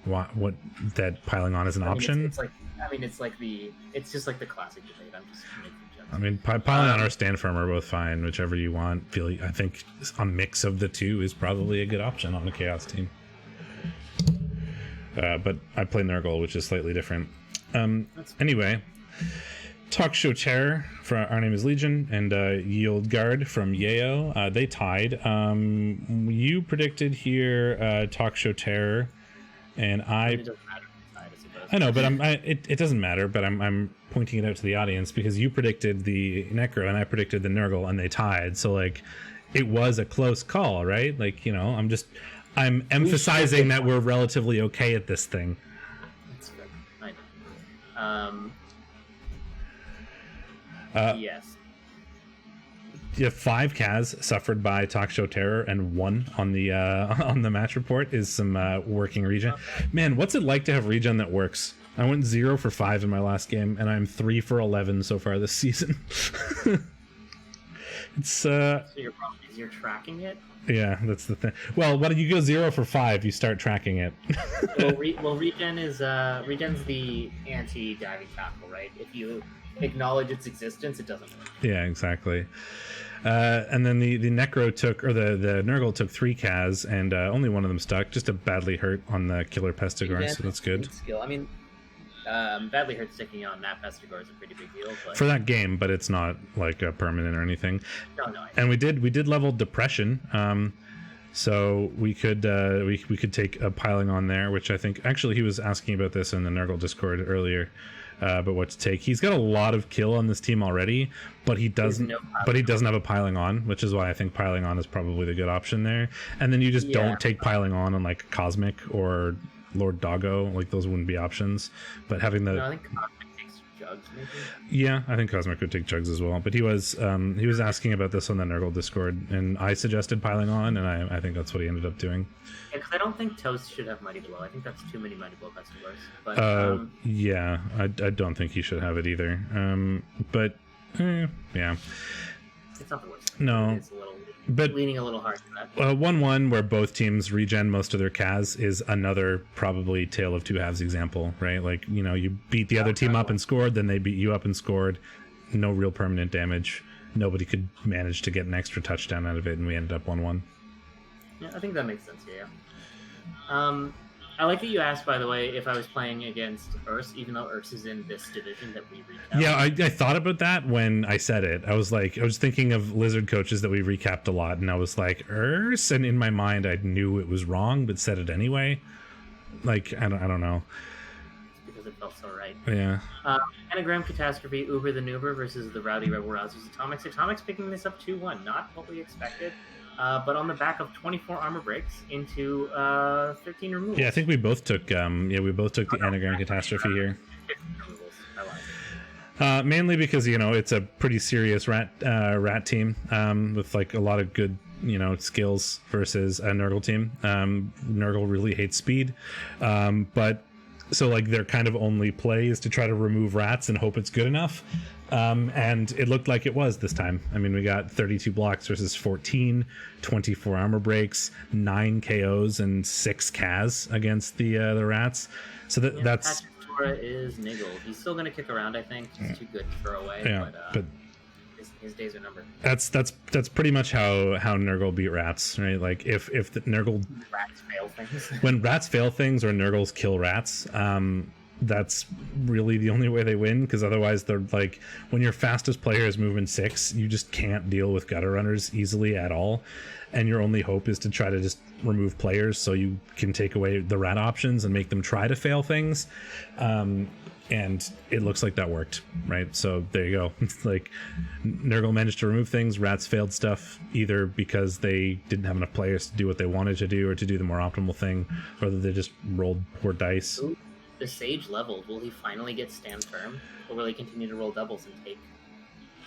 What that piling on is an option? It's just like the classic debate. I'm just making jokes. I mean, piling on or stand firm are both fine, whichever you want. I think a mix of the two is probably a good option on a Chaos team. But I play Nurgle, which is slightly different. Anyway, Talk Show Terror for Our Name is Legion and Yield Guard from Yeo. They tied. You predicted here Talk Show Terror. And It doesn't matter. I know, but it doesn't matter. But I'm pointing it out to the audience because you predicted the Necro and I predicted the Nurgle, and they tied. So like, it was a close call, right? Like, you know, I'm emphasizing that we're relatively okay at this thing. That's good. I know. Yes. Yeah, 5 Kaz suffered by Talk Show Terror and 1 on the match report is some working regen. Okay. Man, what's it like to have regen that works? I went 0 for 5 in my last game, and I'm 3 for 11 so far this season. It's So your problem is you're tracking it. yeah, that's the thing. Well, when you go 0 for 5, you start tracking it. Regen regen's the anti-diving tackle, right? If you acknowledge its existence, it doesn't work. Yeah, exactly. And then the Necro took, or the Nurgle took 3 Kaz, and only one of them stuck. Just a badly hurt on the Killer Pestigor, so that's good. Skill. I mean, badly hurt sticking on that Pestigor is a pretty big deal. But... for that game, but it's not like a permanent or anything. No. And we did level Depression, so we could take a piling on there, which I think actually he was asking about this in the Nurgle Discord earlier. But what to take? He's got a lot of kill on this team already, but he doesn't. But he doesn't have a piling on, which is why I think piling on is probably the good option there. And then you just don't take piling on like Cosmic or Lord Doggo. Like those wouldn't be options. But having the I think Cosmic takes Jugs, maybe. Yeah, I think Cosmic would take Jugs as well. But he was asking about this on the Nurgle Discord, and I suggested piling on, and I think that's what he ended up doing. Yeah, because I don't think Toast should have Mighty Blow. I think that's too many Mighty Blow customers. But yeah, I don't think he should have it either. But yeah, it's not the worst. No, it's but leaning a little hard to that. 1-1 where both teams regen most of their Kaz is another probably Tale of Two Halves example, right? Like, you know, you beat the other team up and scored, then they beat you up and scored. No real permanent damage. Nobody could manage to get an extra touchdown out of it, and we ended up 1-1. Yeah, I think that makes sense. Yeah. I like that you asked, by the way, if I was playing against Urs, even though Urs is in this division that we recapped. Yeah, I thought about that when I said it. I was thinking of Lizard coaches that we recapped a lot, and I was like, Urs? And in my mind, I knew it was wrong, but said it anyway. Like, I don't know. It's because it felt so right. Yeah. Anagram Catastrophe, Uber the Nuber versus the Rowdy Rebel Rousers Atomics. Atomics picking this up 2-1. Not what we expected. But on the back of 24 armor breaks into 13 removals. Yeah, I think we both took the Anagram Catastrophe here. Mainly because, you know, it's a pretty serious rat team with like a lot of good, you know, skills versus a Nurgle team. Nurgle really hates speed, but so like their kind of only play is to try to remove rats and hope it's good enough. And it looked like it was this time. I mean, we got 32 blocks versus 14, 24 armor breaks, 9 KOs, and 6 Kaz against the rats. So that's. Steakdorra is niggled. He's still going to kick around, I think. He's too good to throw away. Yeah, but his days are numbered. That's pretty much how Nurgle beat rats, right? Like if the Nurgle rats fail things. When rats fail things or Nurgles kill rats, that's really the only way they win, because otherwise they're like, when your fastest player is movement 6, you just can't deal with gutter runners easily at all, and your only hope is to try to just remove players so you can take away the rat options and make them try to fail things. And it looks like that worked, right? So there you go. It's like Nurgle managed to remove things, rats failed stuff, either because they didn't have enough players to do what they wanted to do or to do the more optimal thing, or that they just rolled poor dice. Ooh, the Sage leveled. Will he finally get stand firm, or will he continue to roll doubles and take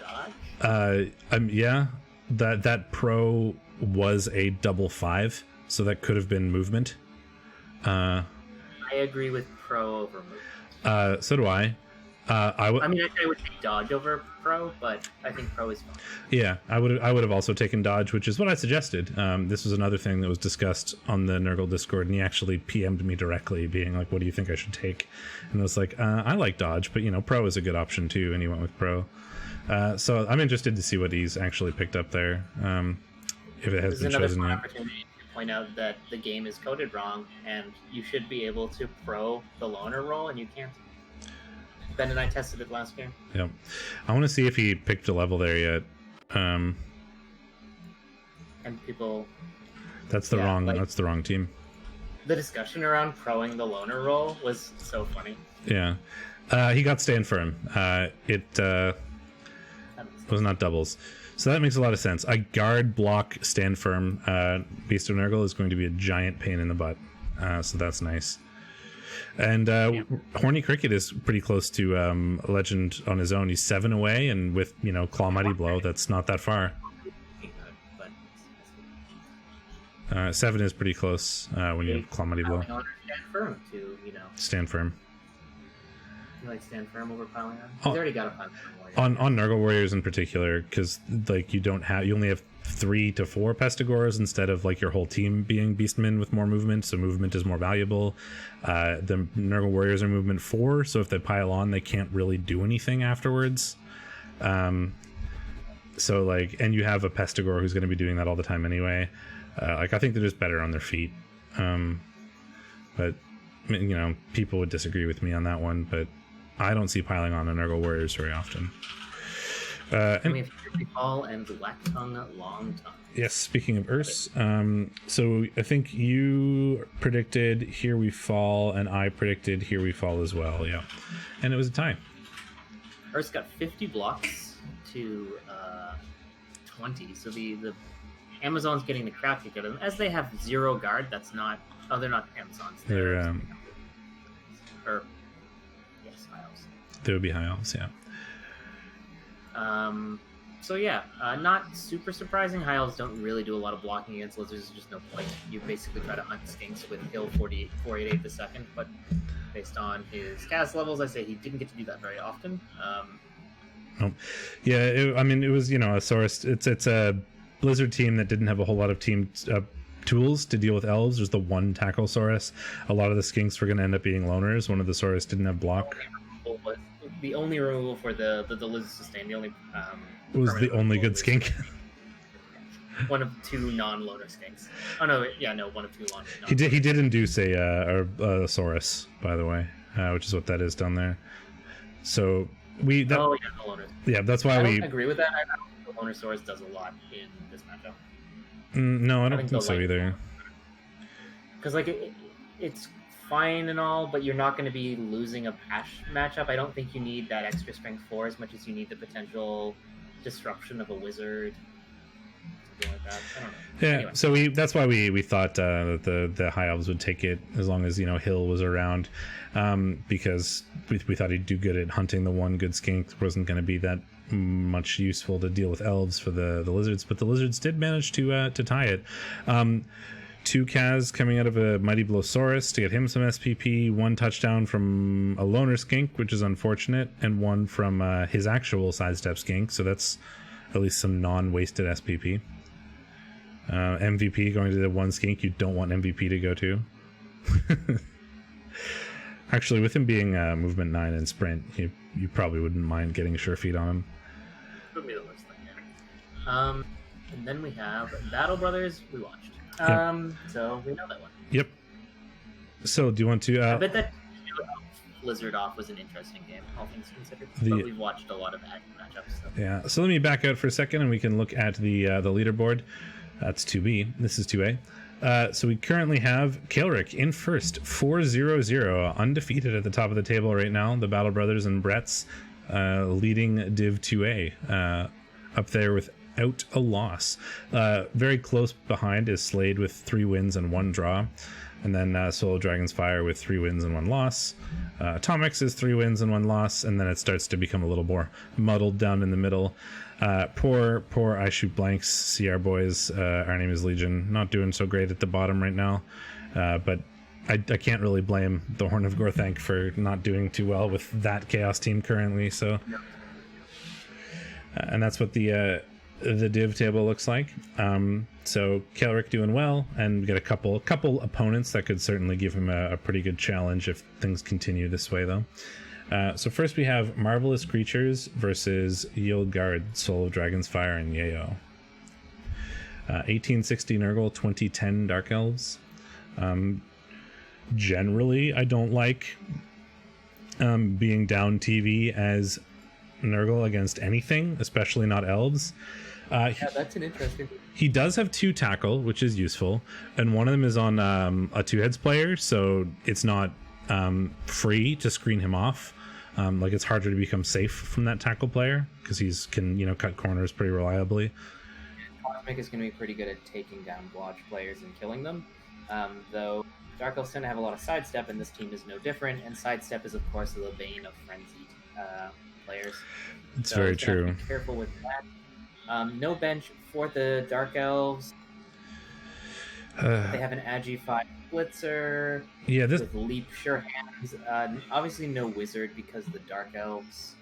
dodge? Yeah, that pro was a double 5, so that could have been movement. I agree with pro over movement. So do I. I would take dodge over pro, but I think pro is fine. Yeah, I would have also taken dodge, which is what I suggested. This was another thing that was discussed on the Nurgle Discord, and he actually PM'd me directly, being like, "What do you think I should take?" And I was like, "I like dodge, but you know, pro is a good option too." And he went with pro. So I'm interested to see what he's actually picked up there, if it has been chosen yet. Opportunity to point out that the game is coded wrong, and you should be able to pro the loner roll, and you can't. Ben and I tested it last game. Yep. I want to see if he picked a level there yet. And people. That's the wrong team. The discussion around proing the loner roll was so funny. Yeah. He got stand firm. It was not doubles. So that makes a lot of sense. A guard block stand firm Beast of Nurgle is going to be a giant pain in the butt. So that's nice. And Horny Cricket is pretty close to a legend on his own. He's 7 away, and with, you know, Claw Mighty Blow, that's not that far. 7 is pretty close when you have Claw Mighty Blow. Stand firm to, you know. Stand firm. like stand firm over piling on? He's already got a piling on Nurgle Warriors in particular, because like you only have 3 to 4 Pestigoras instead of like your whole team being Beastmen with more movement, so movement is more valuable. The Nurgle Warriors are movement 4, so if they pile on, they can't really do anything afterwards. So like, and you have a Pestigor who's going to be doing that all the time anyway. Like I think they're just better on their feet. But you know, people would disagree with me on that one, but I don't see piling on a Nurgle Warriors very often. And we have Fury Hall and Black Tongue Long Tongue. Yes, speaking of Urs, so I think you predicted Here We Fall, and I predicted Here We Fall as well, yeah. And it was a tie. Urs got 50 blocks to 20, so the Amazon's getting the crap kicked out of them. As they have 0 guard, that's not... Oh, they're not Amazons. They're... Or... Yes, High Elves. They would be High Elves, yeah. So yeah, not super surprising. High Elves don't really do a lot of blocking against lizards. There's just no point. You basically try to hunt skinks with Hill 488 the second, but based on his cast levels, I say he didn't get to do that very often. Yeah, it was, you know, a Saurus. It's a Blizzard team that didn't have a whole lot of team tools to deal with elves. There's the one tackle Saurus. A lot of the skinks were going to end up being loners. One of the Saurus didn't have block. The only removal for the Lizard Sustain, the only it was the only good skink. One of 2 non-loner skinks. Oh no, yeah, no, one of 2 loner. He did induce a Saurus, by the way, which is what that is down there. So the loner. Yeah, that's why I don't agree with that. I don't think the loner Saurus does a lot in this matchup. No, I don't think so either. Because like it's fine and all, but you're not going to be losing a patch matchup. I don't think you need that extra strength 4 as much as you need the potential disruption of a wizard. Something like that. I don't know. Yeah, anyway. so that's why we thought that the High Elves would take it as long as, you know, Hill was around, because we thought he'd do good at hunting the one good skink. Wasn't going to be that much useful to deal with elves for the lizards, but the lizards did manage to tie it. 2 Kaz coming out of a Mighty Blowsaurus to get him some SPP, 1 touchdown from a loner skink, which is unfortunate, and 1 from his actual sidestep skink, so that's at least some non-wasted SPP. MVP going to the 1 skink you don't want MVP to go to. Actually, with him being movement 9 and sprint, you probably wouldn't mind getting sure feet on him. Would be the worst thing, yeah. And then we have Battle Brothers, we watched. Yep. So we know that one. Yep. So do you want to... I bet that Blizzard off was an interesting game, all things considered. But we've watched a lot of matchups. So. Yeah, so let me back out for a second and we can look at the leaderboard. That's 2B. This is 2A. So we currently have Kaelric in first, 4-0-0, undefeated at the top of the table right now. The Battle Brothers and Brett's leading Div 2A, up there without a loss. Very close behind is Slade with 3 wins and 1 draw. And then Solo Dragon's Fire with 3 wins and 1 loss. Atomics is 3 wins and 1 loss, and then it starts to become a little more muddled down in the middle. Poor I Shoot Blanks, CR boys. Our name is Legion. Not doing so great at the bottom right now, but I can't really blame the Horn of Gorthank for not doing too well with that Chaos team currently. So, and that's what the div table looks like. So Kaelric doing well, and we get a couple opponents that could certainly give him a pretty good challenge if things continue this way, though. So first we have Marvelous Creatures versus Yield Guard, Soul of Dragon's Fire, and Yayo. 1860 Nurgle, 2010 Dark Elves. Generally, I don't like being down TV as Nurgle against anything, especially not elves. Yeah, that's an interesting... He does have 2 tackle, which is useful, and one of them is on a 2-heads player, so it's not free to screen him off. Like, it's harder to become safe from that tackle player because he's can cut corners pretty reliably. Cosmic is going to be pretty good at taking down blodge players and killing them, though Dark Elves tend to have a lot of sidestep, and this team is no different. And sidestep is, of course, the bane of frenzied players. It's very true. Be careful with that. No bench for the Dark Elves. They have an Agi 5 Blitzer. Yeah, this with Leap Sure Hands. Obviously, no Wizard because the Dark Elves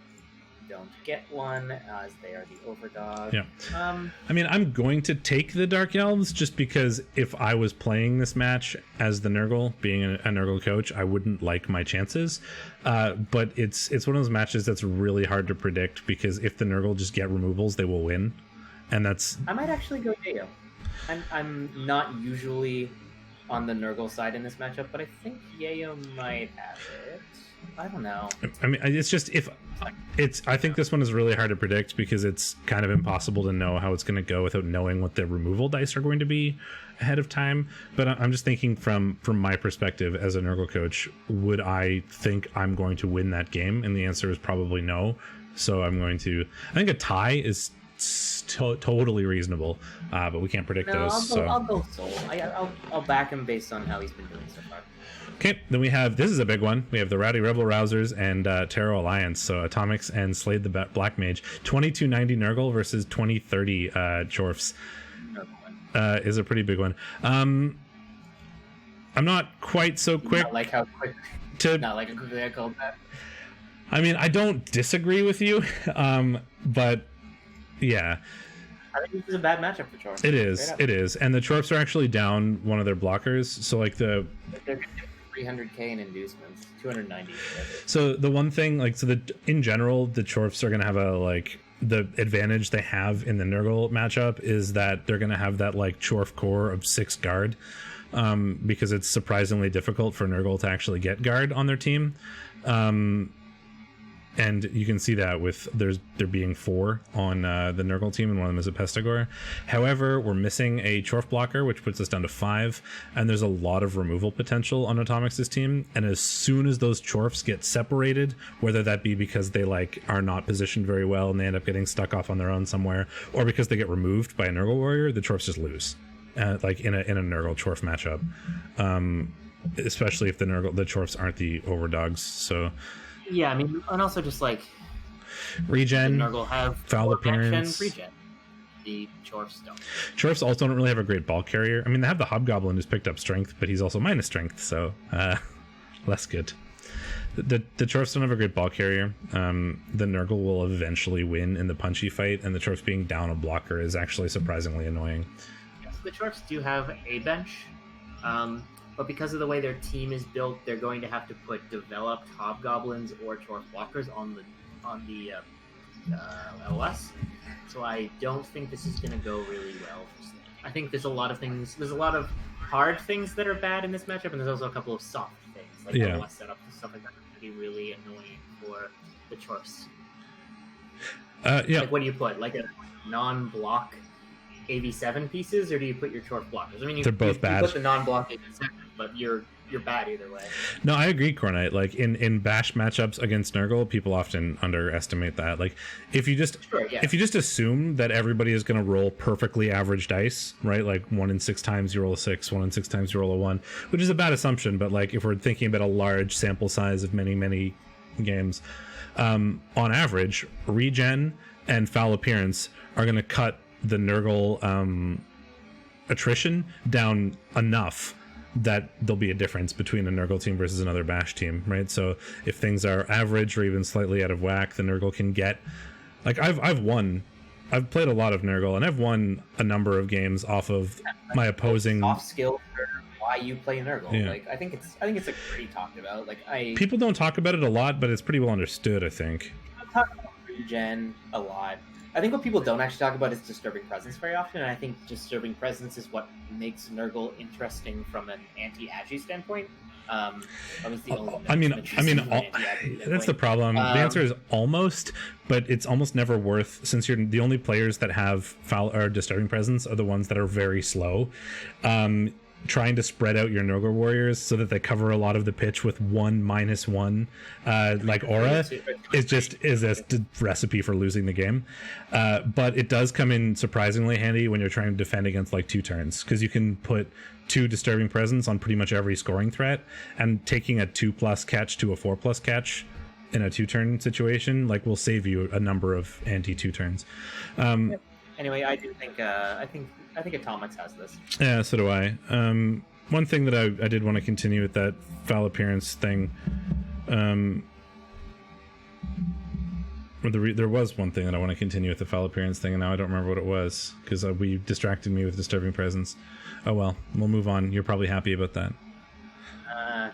don't get one as they are the overdog. Yeah. I mean, I'm going to take the Dark Elves just because if I was playing this match as the Nurgle, being a Nurgle coach, I wouldn't like my chances. But it's one of those matches that's really hard to predict because if the Nurgle just get removals, they will win. And that's... I might actually go Yayo. I'm not usually on the Nurgle side in this matchup, but I think Yayo might have it. I don't know. I mean, it's just I think this one is really hard to predict because it's kind of impossible to know how it's going to go without knowing what the removal dice are going to be ahead of time. But I'm just thinking from my perspective as a Nurgle coach, would I think I'm going to win that game? And the answer is probably no. So I think a tie is totally reasonable, but we can't predict those. I'll go Soul. I'll back him based on how he's been doing so far. Okay, then this is a big one. We have the Rowdy Rebel Rousers and Terror Alliance. So Atomics and Slade the Black Mage. 2290 Nurgle versus 2030 Chorfs is a pretty big one. I'm not quite so quick. Not like quickly I called that. I mean, I don't disagree with you, but yeah. I think this is a bad matchup for Chorfs. It is. And the Chorfs are actually down one of their blockers. So like they're getting 300k in inducements, 290. So the one thing, in general, the Chorfs are going to have the advantage they have in the Nurgle matchup is that they're going to have that Chorf core of 6 guard, because it's surprisingly difficult for Nurgle to actually get guard on their team. And you can see that with there being 4 on the Nurgle team, and one of them is a Pestigore. However, we're missing a Chorf blocker, which puts us down to 5, and there's a lot of removal potential on Atomics' team. And as soon as those Chorfs get separated, whether that be because they are not positioned very well and they end up getting stuck off on their own somewhere, or because they get removed by a Nurgle warrior, the Chorfs just lose. In a Nurgle Chorf matchup, especially if the Chorfs aren't the overdogs. So. Yeah, I mean, and also just regen, Nurgle have foul appearance, regen. The Chorfs don't. Chorfs also don't really have a great ball carrier. I mean, they have the Hobgoblin who's picked up strength, but he's also minus strength, so less good. The Chorfs don't have a great ball carrier. The Nurgle will eventually win in the punchy fight, and the Chorfs being down a blocker is actually surprisingly annoying. Yes, the Chorfs do have a bench. But because of the way their team is built, they're going to have to put developed Hobgoblins or Chorf blockers on the LOS. So I don't think this is going to go really well for Snake. I think there's a lot of hard things that are bad in this matchup, and there's also a couple of soft things, LOS setup and stuff like that that can be really annoying for the Chorfs. What do you put? A non-block AV7 pieces, or do you put your Chorf blockers? I mean, they're both bad. You put the non-block AV7, but you're bad either way. No, I agree, Cornite. In bash matchups against Nurgle, people often underestimate that. If you just assume that everybody is going to roll perfectly average dice, right? 1 in 6 times you roll a 6, 1 in 6 times you roll a 1, which is a bad assumption. But if we're thinking about a large sample size of many, many games, on average, regen and foul appearance are going to cut the Nurgle attrition down enough that there'll be a difference between a Nurgle team versus another bash team, right? So if things are average or even slightly out of whack, the Nurgle can get I've played a lot of Nurgle, and I've won a number of games off of my opposing soft skill for why you play Nurgle. Yeah. I think it's pretty talked about. People don't talk about it a lot, but it's pretty well understood, I think. People talk about regen a lot. I think what people don't actually talk about is Disturbing Presence very often, and I think Disturbing Presence is what makes Nurgle interesting from an anti-Agi standpoint. That's the problem. The answer is almost, but it's almost never worth, since you're the only players that have foul or Disturbing Presence are the ones that are very slow. Trying to spread out your Nurgle warriors so that they cover a lot of the pitch with 1/-1 aura is a recipe for losing the game. But it does come in surprisingly handy when you're trying to defend against 2 turns, because you can put 2 Disturbing Presence on pretty much every scoring threat, and taking a 2+ catch to a 4+ catch in a 2-turn situation will save you a number of anti-2 turns. Anyway, I do think I think Atomics has this. Yeah, so do I. one thing that I did want to continue with that foul appearance thing. There was one thing that I want to continue with the foul appearance thing, and now I don't remember what it was because we distracted me with disturbing presence. Oh well, we'll move on. You're probably happy about that.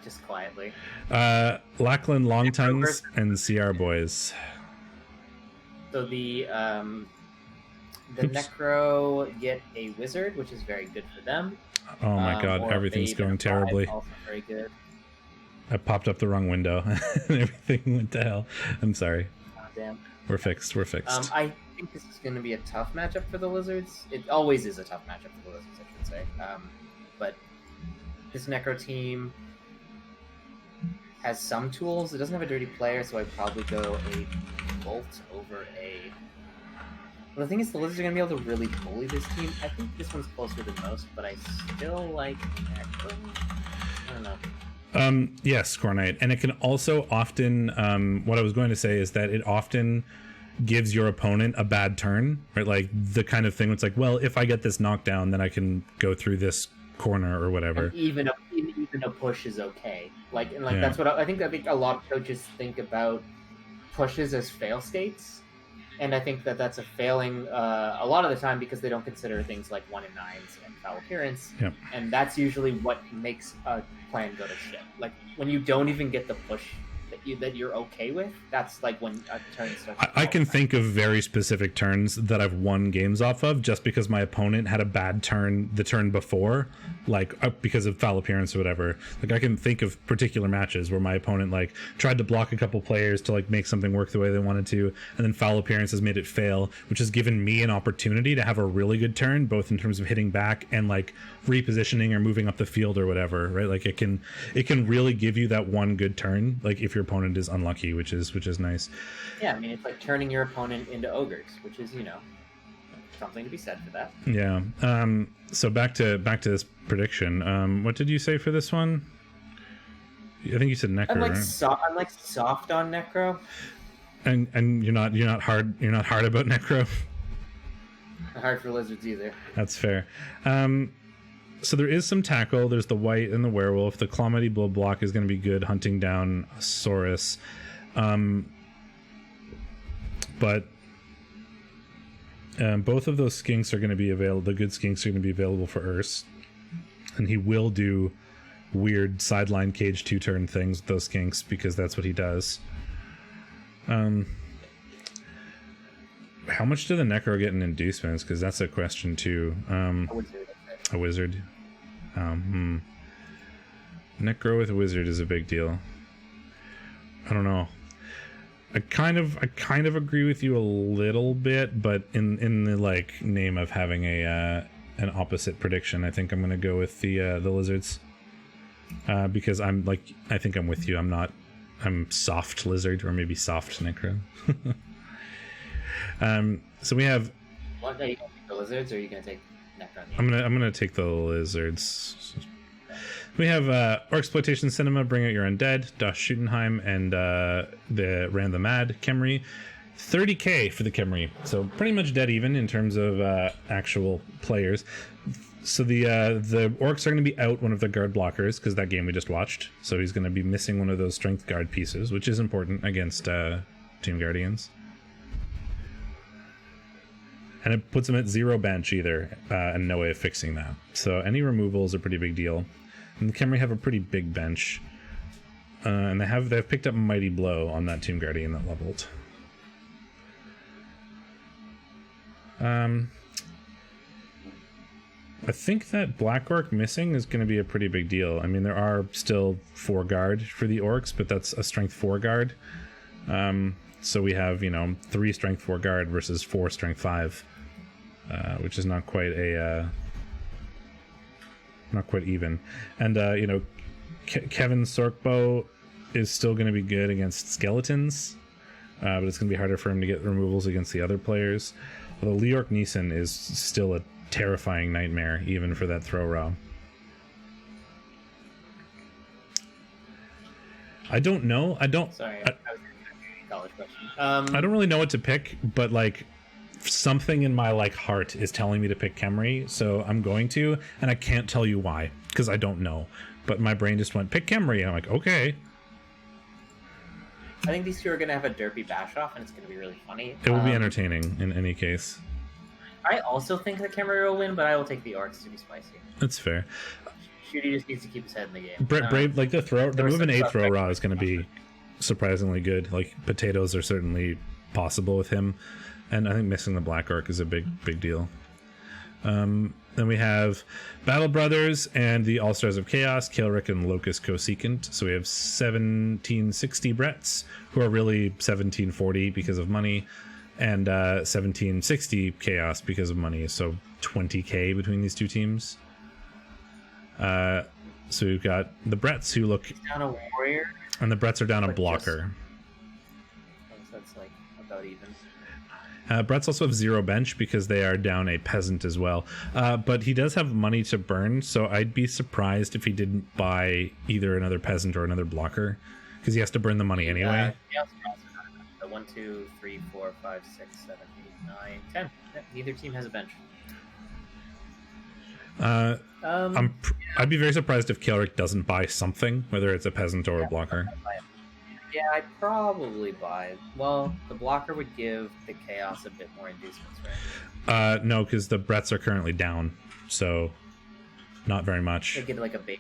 Just quietly. Lackland Longtongues and CR Boys. So the Necro get a wizard, which is very good for them. Oh my god, everything's going terribly. Also very good. I popped up the wrong window and everything went to hell. I'm sorry. Oh, damn. We're fixed. I think this is going to be a tough matchup for the Lizards. It always is a tough matchup for the Lizards, I should say. But this Necro team has some tools. It doesn't have a dirty player, so I'd probably go a Bolt over a... Well, the thing is, the Lizards are going to be able to really bully this team. I think this one's closer than most, but I still like Necro. I don't know. Yes, Scornite. And it can also often, what I was going to say is that it often gives your opponent a bad turn, right? Like the kind of thing where it's like, well, if I get this knockdown, then I can go through this corner or whatever. And even a push is okay. That's what I think a lot of coaches think about pushes as fail states. And I think that's a failing a lot of the time because they don't consider things like 1 and 9s and foul appearance. Yep. And that's usually what makes a plan go to shit. Like when you don't even get the push that you're okay with, that's like when a turn starts. I can think of very specific turns that I've won games off of just because my opponent had a bad turn the turn before, like because of foul appearance or whatever. Like I can think of particular matches where my opponent like tried to block a couple players to like make something work the way they wanted to, and then foul appearance has made it fail, which has given me an opportunity to have a really good turn, both in terms of hitting back and like repositioning or moving up the field or whatever, right? Like it can really give you that one good turn, like if your opponent is unlucky, which is nice. Yeah, I mean it's like turning your opponent into ogres, which is, you know, something to be said for that. Yeah. So back to this prediction. What did you say for this one? I think you said Necro. I'm like soft on Necro. And you're not hard about Necro. Not hard for Lizards either. That's fair. So there is some tackle. There's the white and the werewolf. The Clomedy blow block is going to be good hunting down Saurus. But both of those skinks are going to be available. The good skinks are going to be available for Urs. And he will do weird sideline cage 2-turn things with those skinks because that's what he does. How much do the Necro get in inducements? Because that's a question too. A wizard. Necro with a wizard is a big deal. I don't know. I kind of agree with you a little bit, but in the like name of having an opposite prediction, I think I'm gonna go with the Lizards. Because I think I'm with you. I'm soft Lizard or maybe soft Necro. So we have. What are you gonna take, the Lizards, or are you gonna take Necro? I'm gonna take the Lizards. We have Orcsploitation Cinema, Bring Out Your Undead, Das Schuttenheim, and the Ran the Mad Khemri. 30k for the Khemri, so pretty much dead even in terms of actual players. So the orcs are going to be out one of the guard blockers because that game we just watched. So he's going to be missing one of those strength guard pieces, which is important against Team Guardians. And it puts him at 0 bench either, and no way of fixing that. So any removal is a pretty big deal. And the Khemri have a pretty big bench, and they've picked up Mighty Blow on that Team Guardian that leveled. I think that Black Orc missing is going to be a pretty big deal. I mean, there are still 4 guard for the orcs, but that's a strength 4 guard. So we have 3 strength 4 guard versus 4 strength 5, which is not quite even. And Kevin Sorkbo is still going to be good against skeletons, but it's going to be harder for him to get removals against the other players. Although Leorc Neeson is still a terrifying nightmare even for that throw raw. I don't know. Sorry, I was a college question. I don't really know what to pick, but like something in my like heart is telling me to pick Khemri, so I'm going to, and I can't tell you why because I don't know. But my brain just went pick Khemri, and I'm like, okay. I think these two are going to have a derpy bash off, and it's going to be really funny. It will be entertaining in any case. I also think that Khemri will win, but I will take the orcs to be spicy. That's fair. Shooty just needs to keep his head in the game. Brave, like the move in A throw raw is going to be surprisingly good. Like potatoes are certainly possible with him, and I think missing the Black Orc is a big deal. Then we have Battle Brothers and the All Stars of Chaos, Kael'ric and Locust Cosecant. So we have 1760 Bretts, who are really 1740 because of money, and 1760 Chaos because of money. So 20k between these two teams. So we've got the Bretts who look down a warrior, and the Bretts are down a blocker. So that's like about even. Bretts also have 0 bench because they are down a peasant as well. But he does have money to burn, so I'd be surprised if he didn't buy either another peasant or another blocker because he has to burn the money anyway. Yeah, 1, 2, 3, 4, 5, 6, 7, 8, 9, 10. Neither team has a bench. I'd be very surprised if Kael'ric doesn't buy something, whether it's a peasant or a blocker. Yeah, I'd probably buy. Well, the blocker would give the chaos a bit more inducements, right? No, because the Bretts are currently down, so not very much. They get like a babe.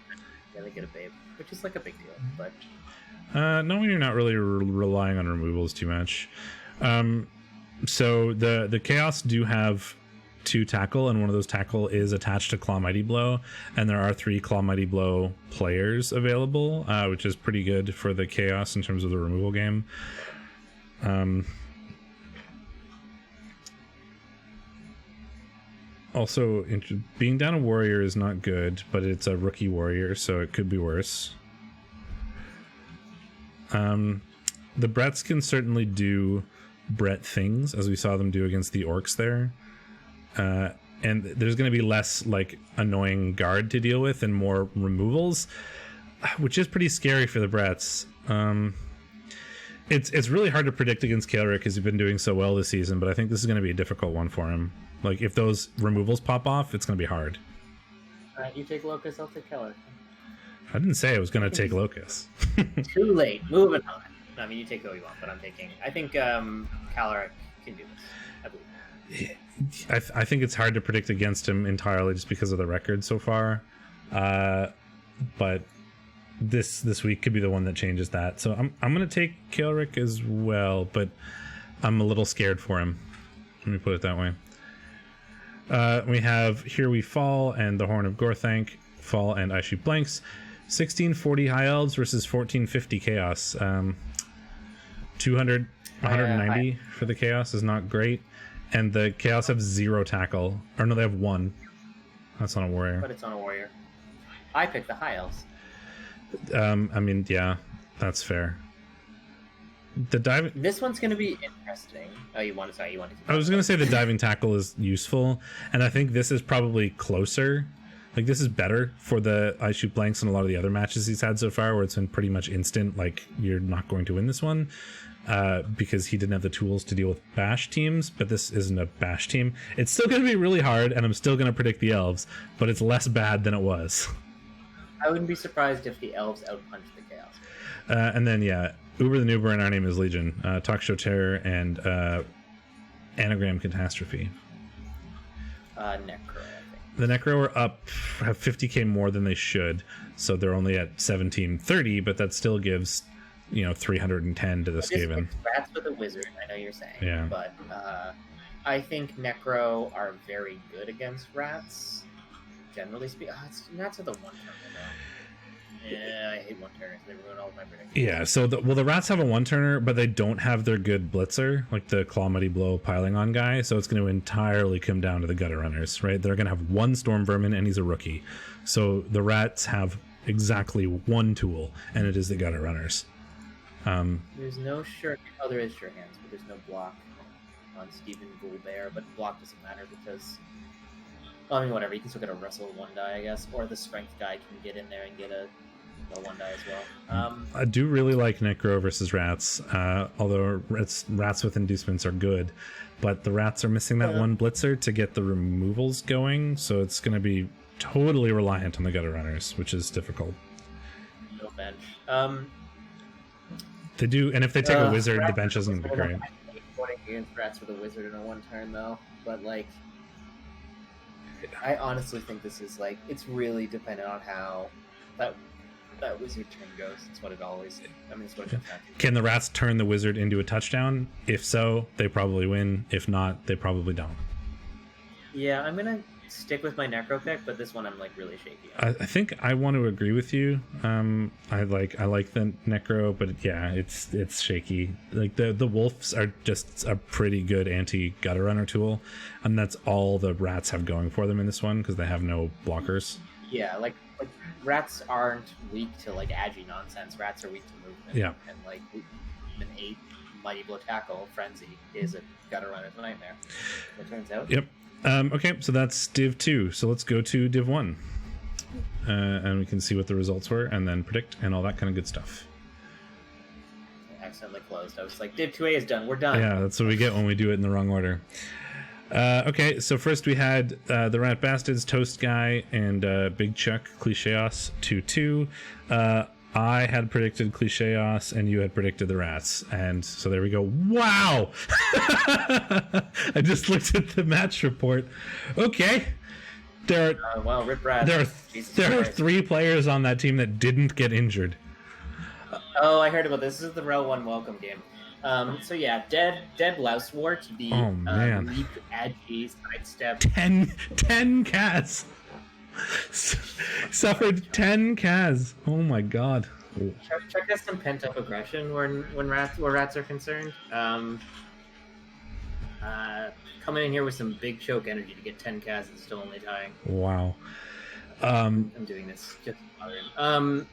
Yeah, they get a babe, which is like a big deal. But no, you're not really relying on removals too much. So the chaos do have 2 tackle, and one of those tackle is attached to Claw Mighty Blow, and there are 3 Claw Mighty Blow players available, which is pretty good for the chaos in terms of the removal game. Also, being down a warrior is not good, but it's a rookie warrior, so it could be worse. The Bretts can certainly do Brett things, as we saw them do against the orcs there. And there's going to be less like annoying guard to deal with and more removals, which is pretty scary for the Bretts. It's really hard to predict against Kael'ric because he's been doing so well this season, but I think this is going to be a difficult one for him. Like if those removals pop off, it's going to be hard. Alright, you take Locust, I'll take Kael'ric. I didn't say I was going to take Locust. Too late. Moving on. I mean, you take who you want, but I think Kael'ric can do this. I believe. I think it's hard to predict against him entirely just because of the record so far, but this week could be the one that changes that. So I'm gonna take Kael'ric as well, but I'm a little scared for him. Let me put it that way. We have Here We Fall and the Horn of Gorthank. Fall and I Shoot Blanks. 1640 High Elves versus 1450 Chaos. 190 for the Chaos is not great. And the Chaos have 0 tackle. Or no, they have 1. That's on a warrior. But it's on a warrior. I picked the High Elves. I mean, yeah, that's fair. This one's going to be interesting. Oh, you want to? I was going to say the diving tackle is useful, and I think this is probably closer. Like, this is better for the I Shoot Blanks and a lot of the other matches he's had so far, where it's been pretty much instant, like, you're not going to win this one. Because he didn't have the tools to deal with bash teams, but this isn't a bash team. It's still going to be really hard, and I'm still going to predict the elves, but it's less bad than it was. I wouldn't be surprised if the elves outpunch the chaos. And then, yeah, Uber the Nuber and Our Name is Legion, Talk Show Terror, and Anagram Catastrophe. Necro, I think. The Necro are up, have 50k more than they should, so they're only at 1730, but that still gives 310 to the Skaven. Rats with a wizard, I know you're saying. Yeah. But I think Necro are very good against rats. Generally speaking, rats are the one turner though. Yeah, I hate one turners. They ruin all of my predictions. Yeah, so the rats have a one turner, but they don't have their good blitzer, like the Claw Mighty Blow piling on guy. So it's going to entirely come down to the gutter runners, right? They're going to have 1 storm vermin, and he's a rookie. So the rats have exactly 1 tool, and it is the gutter runners. There's no sure. Oh, there is sure hands, but there's no block on Stephen Goulbear. But block doesn't matter because, well, I mean, whatever. You can still get a wrestle 1 die, I guess, or the strength guy can get in there and get a the one die as well. I do really like Necro versus Rats, although Rats with inducements are good, but the Rats are missing that one Blitzer to get the removals going, so it's going to be totally reliant on the Gutter Runners, which is difficult. No bench. They do, and if they take a Wizard, the bench isn't going to be great. I hate going against Rats with a Wizard in a one turn, though, but, like, I honestly think this is, like, it's really dependent on how that Wizard turn goes. It's what it always, I mean, it's what it comes down to. Can the Rats turn the Wizard into a touchdown? If so, they probably win. If not, they probably don't. Yeah, I'm going to stick with my Necro pick, but this one I'm, like, really shaky on. I think I want to agree with you. I like the Necro, but yeah, it's shaky. Like the Wolves are just a pretty good anti-Gutter Runner tool, and that's all the Rats have going for them in this one because they have no blockers. Yeah, like Rats aren't weak to, like, agi nonsense. Rats are weak to movement. Yeah. And, like, an 8 Mighty Blow Tackle Frenzy is a Gutter Runner's nightmare, it turns out. Yep. Okay, so that's Div 2. So let's go to Div 1. And we can see what the results were and then predict and all that kind of good stuff. I accidentally closed. I was like, Div 2A is done. We're done. Yeah, that's what we get when we do it in the wrong order. Okay, so first we had the Rat Bastards, Toast Guy, and Big Chuck, Clicheos 2-2. I had predicted Clicheos, and you had predicted the Rats. And so there we go. Wow! I just looked at the match report. Okay. There well, Rip Rats. There are 3 players on that team that didn't get injured. Oh, I heard about this. This is the REL 1 welcome game. So yeah, Dead Lousewort, the weak agi sidestep. 10 cats. Suffered 10 Kaz. Oh my god. Chuck has some pent up aggression when rats are concerned. Coming in here with some big choke energy to get 10 Kaz and still only dying. Wow. I'm doing this just bothering.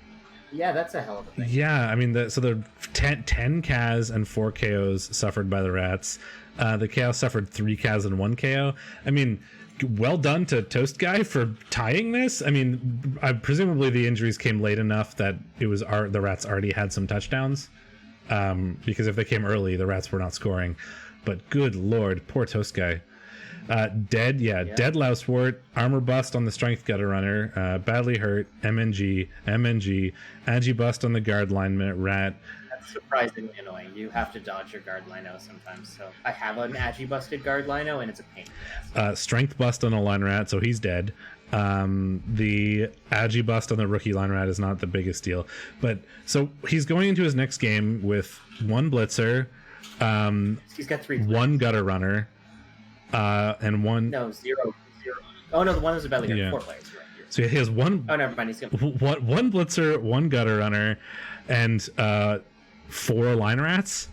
Yeah, that's a hell of a thing. Yeah, I mean, so the 10 Kaz and 4 KOs suffered by the Rats. The Chaos suffered 3 Kaz and 1 KO. I mean, well done to Toast Guy for tying this. I mean, presumably the injuries came late enough that it was the Rats already had some touchdowns. Because if they came early, the Rats were not scoring. But good lord, poor Toast Guy. Dead Lousewort, armor bust on the Strength Gutter Runner, badly hurt, MNG, Agi bust on the guard lineman Rat. That's surprisingly annoying. You have to dodge your guard lino sometimes. So I have an Agi busted guard lino, and it's a pain in the ass. Strength bust on a line rat, so he's dead. The Agi bust on the rookie line rat is not the biggest deal, but so he's going into his next game with 1 blitzer. He's got 3. 1 gutter runner. And 1. No, 0. Oh no, the one was about like 4 players. Right here. So he has 1. Oh, never mind. He's gonna... 1 blitzer, 1 gutter runner, and 4 line rats.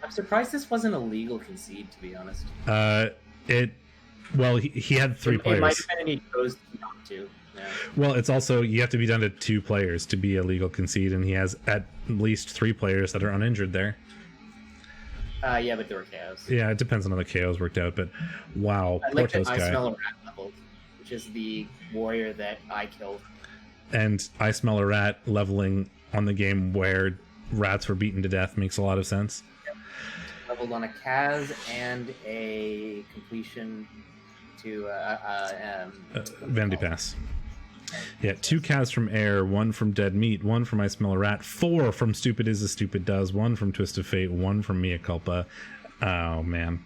I'm surprised this wasn't a legal concede, to be honest. Well, he had 3 players. It might have been, and he chose not to. Yeah. Well, it's also you have to be down to 2 players to be a legal concede, and he has at least 3 players that are uninjured there. Yeah, but there were KOs. Yeah, it depends on how the KOs worked out, but wow, I like that I Smell a Rat leveled, which is the warrior that I killed. And I Smell a Rat leveling on the game where rats were beaten to death makes a lot of sense. Yep. Leveled on a Kaz and a completion to Vanity Pass. Yeah, 2 Kaz from Air, 1 from Dead Meat, 1 from I Smell a Rat, 4 from Stupid Is As Stupid Does, 1 from Twist of Fate, 1 from Mea Culpa. Oh, man.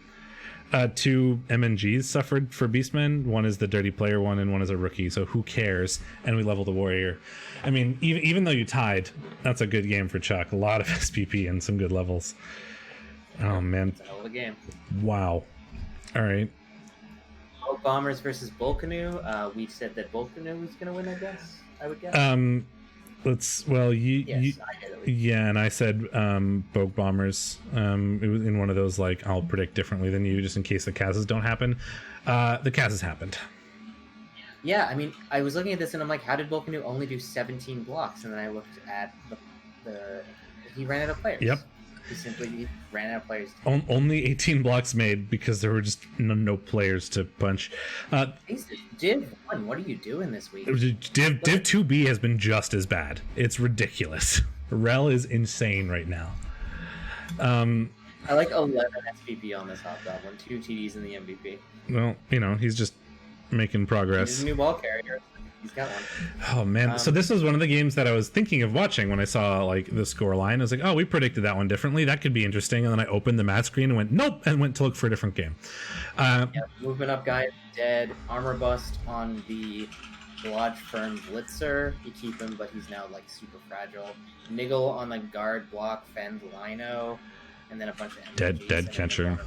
2 MNGs suffered for Beastmen. 1 is the Dirty Player one, and 1 is a rookie, so who cares? And we leveled the Warrior. I mean, even though you tied, that's a good game for Chuck. A lot of SPP and some good levels. Oh, man. It's a hell of a game. Wow. All right. Bombers versus Volcanu. We said that Volcanu was going to win, I would guess. Yeah, and I said Bogue Bombers. It was in one of those, like, I'll predict differently than you just in case the Kazas don't happen. The Kazas happened. Yeah, I mean, I was looking at this and I'm like, how did Volcanu only do 17 blocks? And then I looked at the he ran out of players. Yep. He ran out of players. Only 18 blocks made because there were just no players to punch. Div 1, what are you doing this week? Div 2B has been just as bad. It's ridiculous. REL is insane right now. I like 11 SVP on this Hobgoblin, 2 TDs in the MVP. Well, he's just making progress. He's a new ball carrier. He's got one. Oh man! So this was one of the games that I was thinking of watching when I saw like the score line. I was like, "Oh, we predicted that one differently. That could be interesting." And then I opened the match screen and went, "Nope," and went to look for a different game. Movement up guy dead. Armor bust on the Lodge Firm Blitzer. You keep him, but he's now like super fragile. Niggle on the guard block Fend Lino, and then a bunch of dead catcher.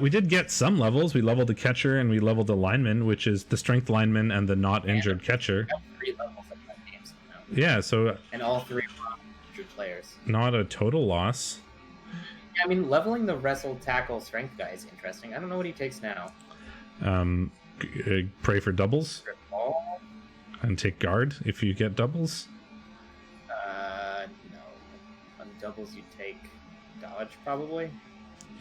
We did get some levels. We leveled the catcher and we leveled the lineman, which is the strength lineman and the not injured catcher. 3 levels of that game somehow. Yeah, so and all 3 are injured players. Not a total loss. Yeah, I mean, leveling the wrestle tackle strength guy is interesting. I don't know what he takes now. Pray for doubles. Ball. And take guard if you get doubles. No. On doubles, you take dodge probably.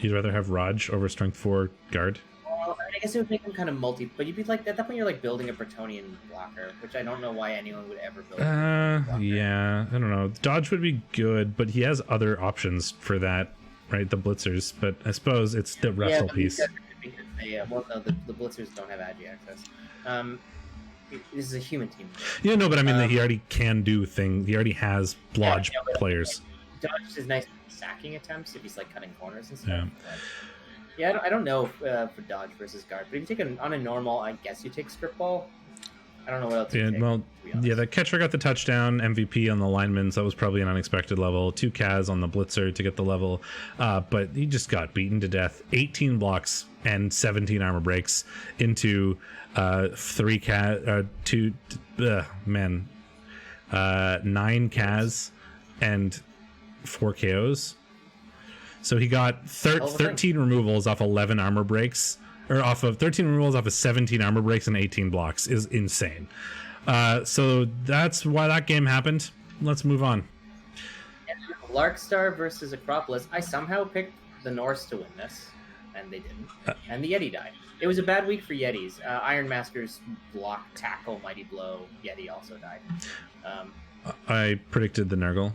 You'd rather have Raj over strength 4 guard? Well, I guess it would make him kind of but you'd be like, at that point you're like building a Bretonian blocker, which I don't know why anyone would ever build. Yeah, I don't know. Dodge would be good, but he has other options for that, right? The blitzers, but I suppose it's the wrestle piece. Well, no, the blitzers don't have agi access. This is a human team. Yeah, no, but I mean, he already can do things. He already has Blodge players. Dodge is nice sacking attempts if he's like cutting corners and stuff. Yeah, I don't know for dodge versus guard, but if you take on a normal, I guess you take strip ball. I don't know what else. The catcher got the touchdown, MVP on the linemen, so that was probably an unexpected level. 2 Kaz on the blitzer to get the level, but he just got beaten to death. 18 blocks and 17 armor breaks into 9 Kaz and 4 KOs. So he got 13 removals off 11 armor breaks, or off of 13 removals off of 17 armor breaks and 18 blocks is insane. So that's why that game happened. Let's move on. Larkstar versus Acropolis. I somehow picked the Norse to win this, and they didn't. And the Yeti died. It was a bad week for Yetis. Iron Master's block, tackle, mighty blow. Yeti also died. I predicted the Nurgle.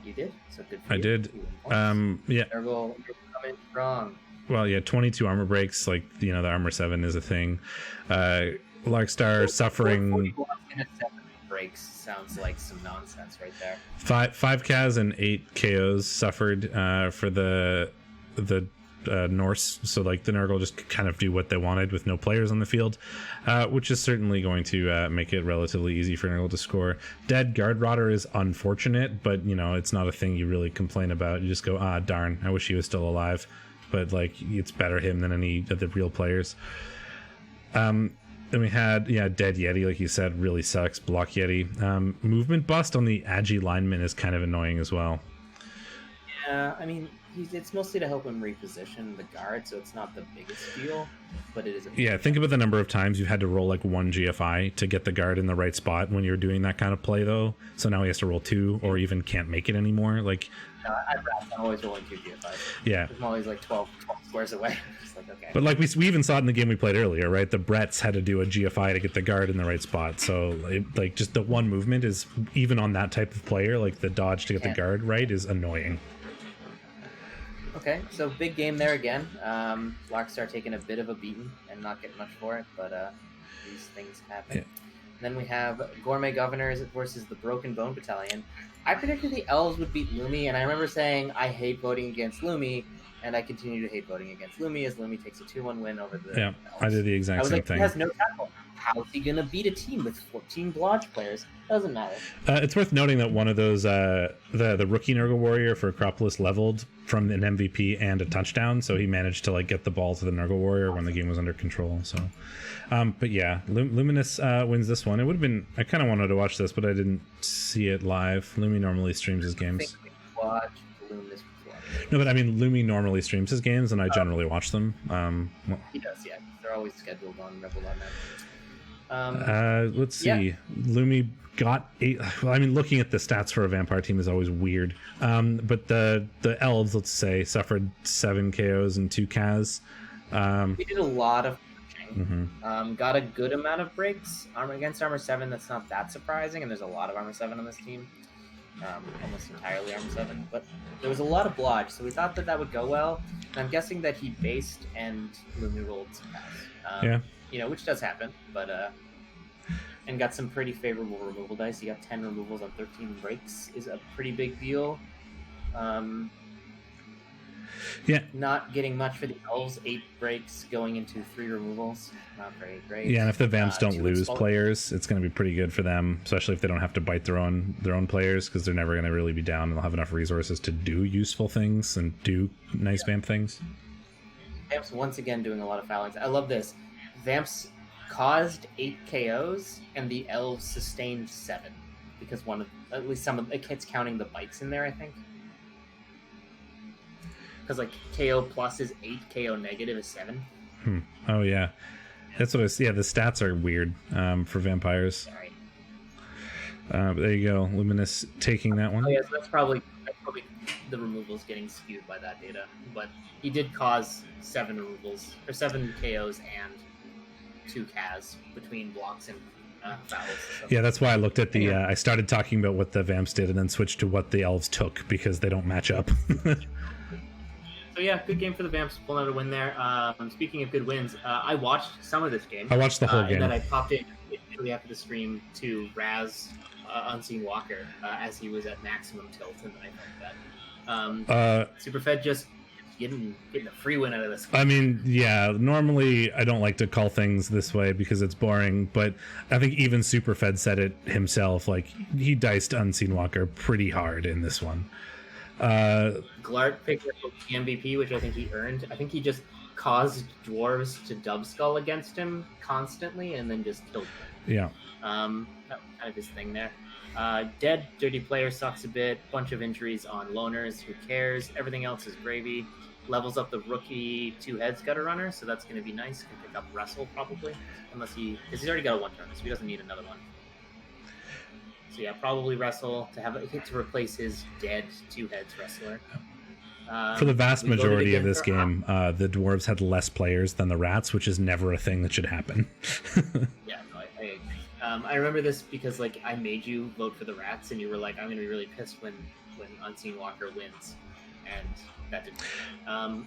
You did? So good for you. I did. Yeah. Nurgle, you're coming strong. Well, yeah, 22 armor breaks. Like, the armor 7 is a thing. Larkstar suffering. 41 and 7 breaks sounds like some nonsense right there. 5 Kaz and 8 KOs suffered for the Norse. So, like, the Nurgle just kind of do what they wanted with no players on the field, which is certainly going to make it relatively easy for Nurgle to score. Dead Guard Rotter is unfortunate, but, it's not a thing you really complain about. You just go, darn, I wish he was still alive. But, like, it's better him than any of the real players. Then we had, Dead Yeti, like you said, really sucks. Block Yeti. Movement bust on the Agi lineman is kind of annoying as well. Yeah, I mean, it's mostly to help him reposition the guard, so it's not the biggest deal, but it is. Think about the number of times you had to roll like 1 GFI to get the guard in the right spot when you're doing that kind of play, though. So now he has to roll 2, or even can't make it anymore. Like, I'm always rolling 2 GFIs. Yeah, I'm always like 12 squares away. Just like, okay. But like we even saw it in the game we played earlier, right? The Bretts had to do a GFI to get the guard in the right spot. So like just the one movement is, even on that type of player, like the dodge to get the guard right is annoying. Okay, so big game there again. Larkstar taking a bit of a beating and not getting much for it, but these things happen. Yeah. Then we have Gourmet Governors versus the Broken Bone Battalion. I predicted the Elves would beat Lumi, and I remember saying I hate voting against Lumi, and I continue to hate voting against Lumi as Lumi takes a 2-1 win over the Elves. I did the exact same thing. He has no tackle. How's he going to beat a team with 14 Blodge players? Doesn't matter. It's worth noting that one of those, the rookie Nurgle Warrior for Acropolis leveled from an MVP and a touchdown, so he managed to like get the ball to the Nurgle Warrior when the game was under control. So, but yeah, Luminous wins this one. It would have been. I kind of wanted to watch this, but I didn't see it live. Lumi normally streams his games. Watch Luminous before. No, but I mean, Lumi normally streams his games, and I generally watch them. He does, yeah. They're always scheduled on REBBL.net. Let's see. Yeah. Lumi got 8. Well, I mean, looking at the stats for a vampire team is always weird. But the elves, let's say, suffered 7 KOs and 2 Kaz. We did a lot of pushing. Got a good amount of breaks. Against Armor 7, that's not that surprising, and there's a lot of Armor 7 on this team. Almost entirely Armor 7. But there was a lot of blodge, so we thought that would go well. And I'm guessing that he based and Lumi rolled some Kaz. Which does happen, but... and got some pretty favorable removal dice. He got 10 removals on 13 breaks is a pretty big deal. Not getting much for the elves. 8 breaks going into 3 removals. Not very great. Yeah, and if the vamps don't lose players, it's going to be pretty good for them, especially if they don't have to bite their own players, because they're never going to really be down, and they'll have enough resources to do useful things and do nice vamp things. Vamps once again doing a lot of foulings. I love this. Vamps caused 8 KOs, and the elves sustained 7, because at least some of the kids counting the bites in there, I think. Because like KO plus is 8, KO negative is 7. Oh yeah, that's what I was. Yeah, the stats are weird for vampires. Right. But there you go, Luminous taking that one. Oh yeah, so that's probably the removals getting skewed by that data, but he did cause 7 removals or 7 KOs and 2 Kaz between blocks and fouls. So. Yeah, that's why I looked at the. I started talking about what the vamps did, and then switched to what the elves took, because they don't match up. So yeah, good game for the vamps, pulling out a win there. Speaking of good wins, I watched some of this game. I watched the whole game. And then I popped in immediately after the stream to Raz Unseen Walker as he was at maximum tilt, and I thought that Superfed just getting a free win out of this game. I mean, yeah, normally I don't like to call things this way because it's boring, but I think even Superfed said it himself. Like, he diced Unseen Walker pretty hard in this one. Glart picked up the MVP, which I think he earned. I think he just caused dwarves to dub skull against him constantly and then just killed them. Yeah. That was kind of his thing there. Dead dirty player sucks a bit. Bunch of injuries on loners. Who cares? Everything else is gravy. Levels up the rookie 2 heads gutter runner, so that's going to be nice. Can pick up Wrestle probably, because he's already got a 1-turner, so he doesn't need another one. So yeah, probably Wrestle to have a hit to replace his dead 2 heads wrestler. For the vast majority of this game, the dwarves had less players than the rats, which is never a thing that should happen. Yeah, no, I agree. I remember this because I made you vote for the rats, and you were like, "I'm going to be really pissed when Unseen Walker wins," and that didn't.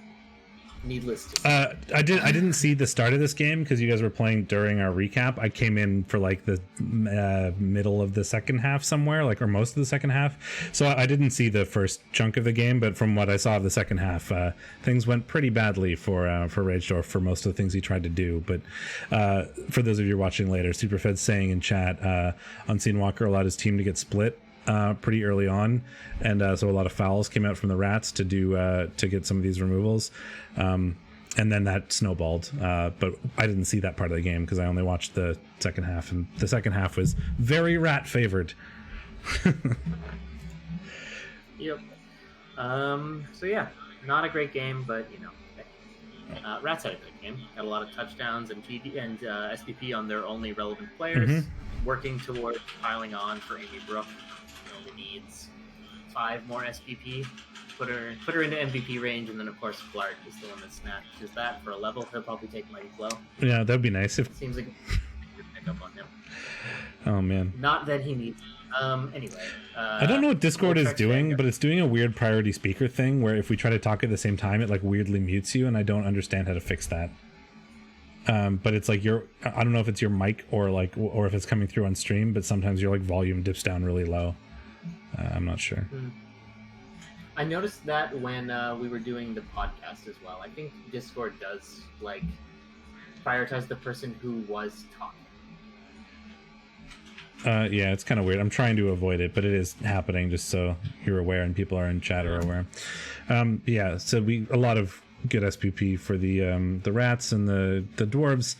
Needless to say. I didn't see the start of this game because you guys were playing during our recap. I came in for the middle of the second half somewhere, or most of the second half. So I didn't see the first chunk of the game, but from what I saw of the second half, things went pretty badly for Ragedorf for most of the things he tried to do. But for those of you watching later, Superfed's saying in chat, Unseen Walker allowed his team to get split pretty early on, and so a lot of fouls came out from the rats to get some of these removals, and then that snowballed, but I didn't see that part of the game because I only watched the second half, and the second half was very rat favored. Yep. So yeah, not a great game, but Rats had a good game. Got a lot of touchdowns and TD and SPP on their only relevant players, working towards piling on for Amy Brooke. Needs 5 more SPP, put her into MVP range, and then of course Blart is the one that snatches that for a level. He'll probably take Mighty Blow. Yeah, that'd be nice if seems like a good pickup on him. Oh man, not that he needs. Anyway, I don't know what Discord is doing, but it's doing a weird priority speaker thing where if we try to talk at the same time, it weirdly mutes you, and I don't understand how to fix that. But it's I don't know if it's your mic or if it's coming through on stream, but sometimes your volume dips down really low. I'm not sure. I noticed that when we were doing the podcast as well. I think Discord does prioritize the person who was talking. Yeah, it's kind of weird. I'm trying to avoid it, but it is happening, just so you're aware and people are in chat are aware. Yeah, so a lot of good SPP for the rats and the dwarves.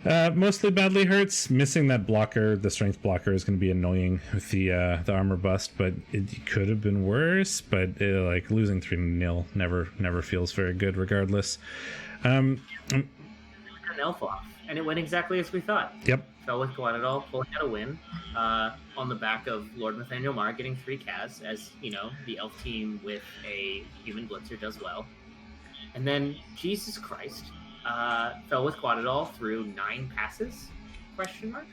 Mostly badly hurts. Missing that blocker, the strength blocker, is going to be annoying with the armor bust, but it could have been worse. But losing 3-0 never feels very good, regardless. An elf off. and it went exactly as we thought. Yep. Fell with Guadalajara pulling out a win on the back of Lord Nathaniel Marr getting 3 Kaz, as you know, the elf team with a human blitzer does well. And then, Jesus Christ, fell with Guadalajara through 9 passes? Question mark?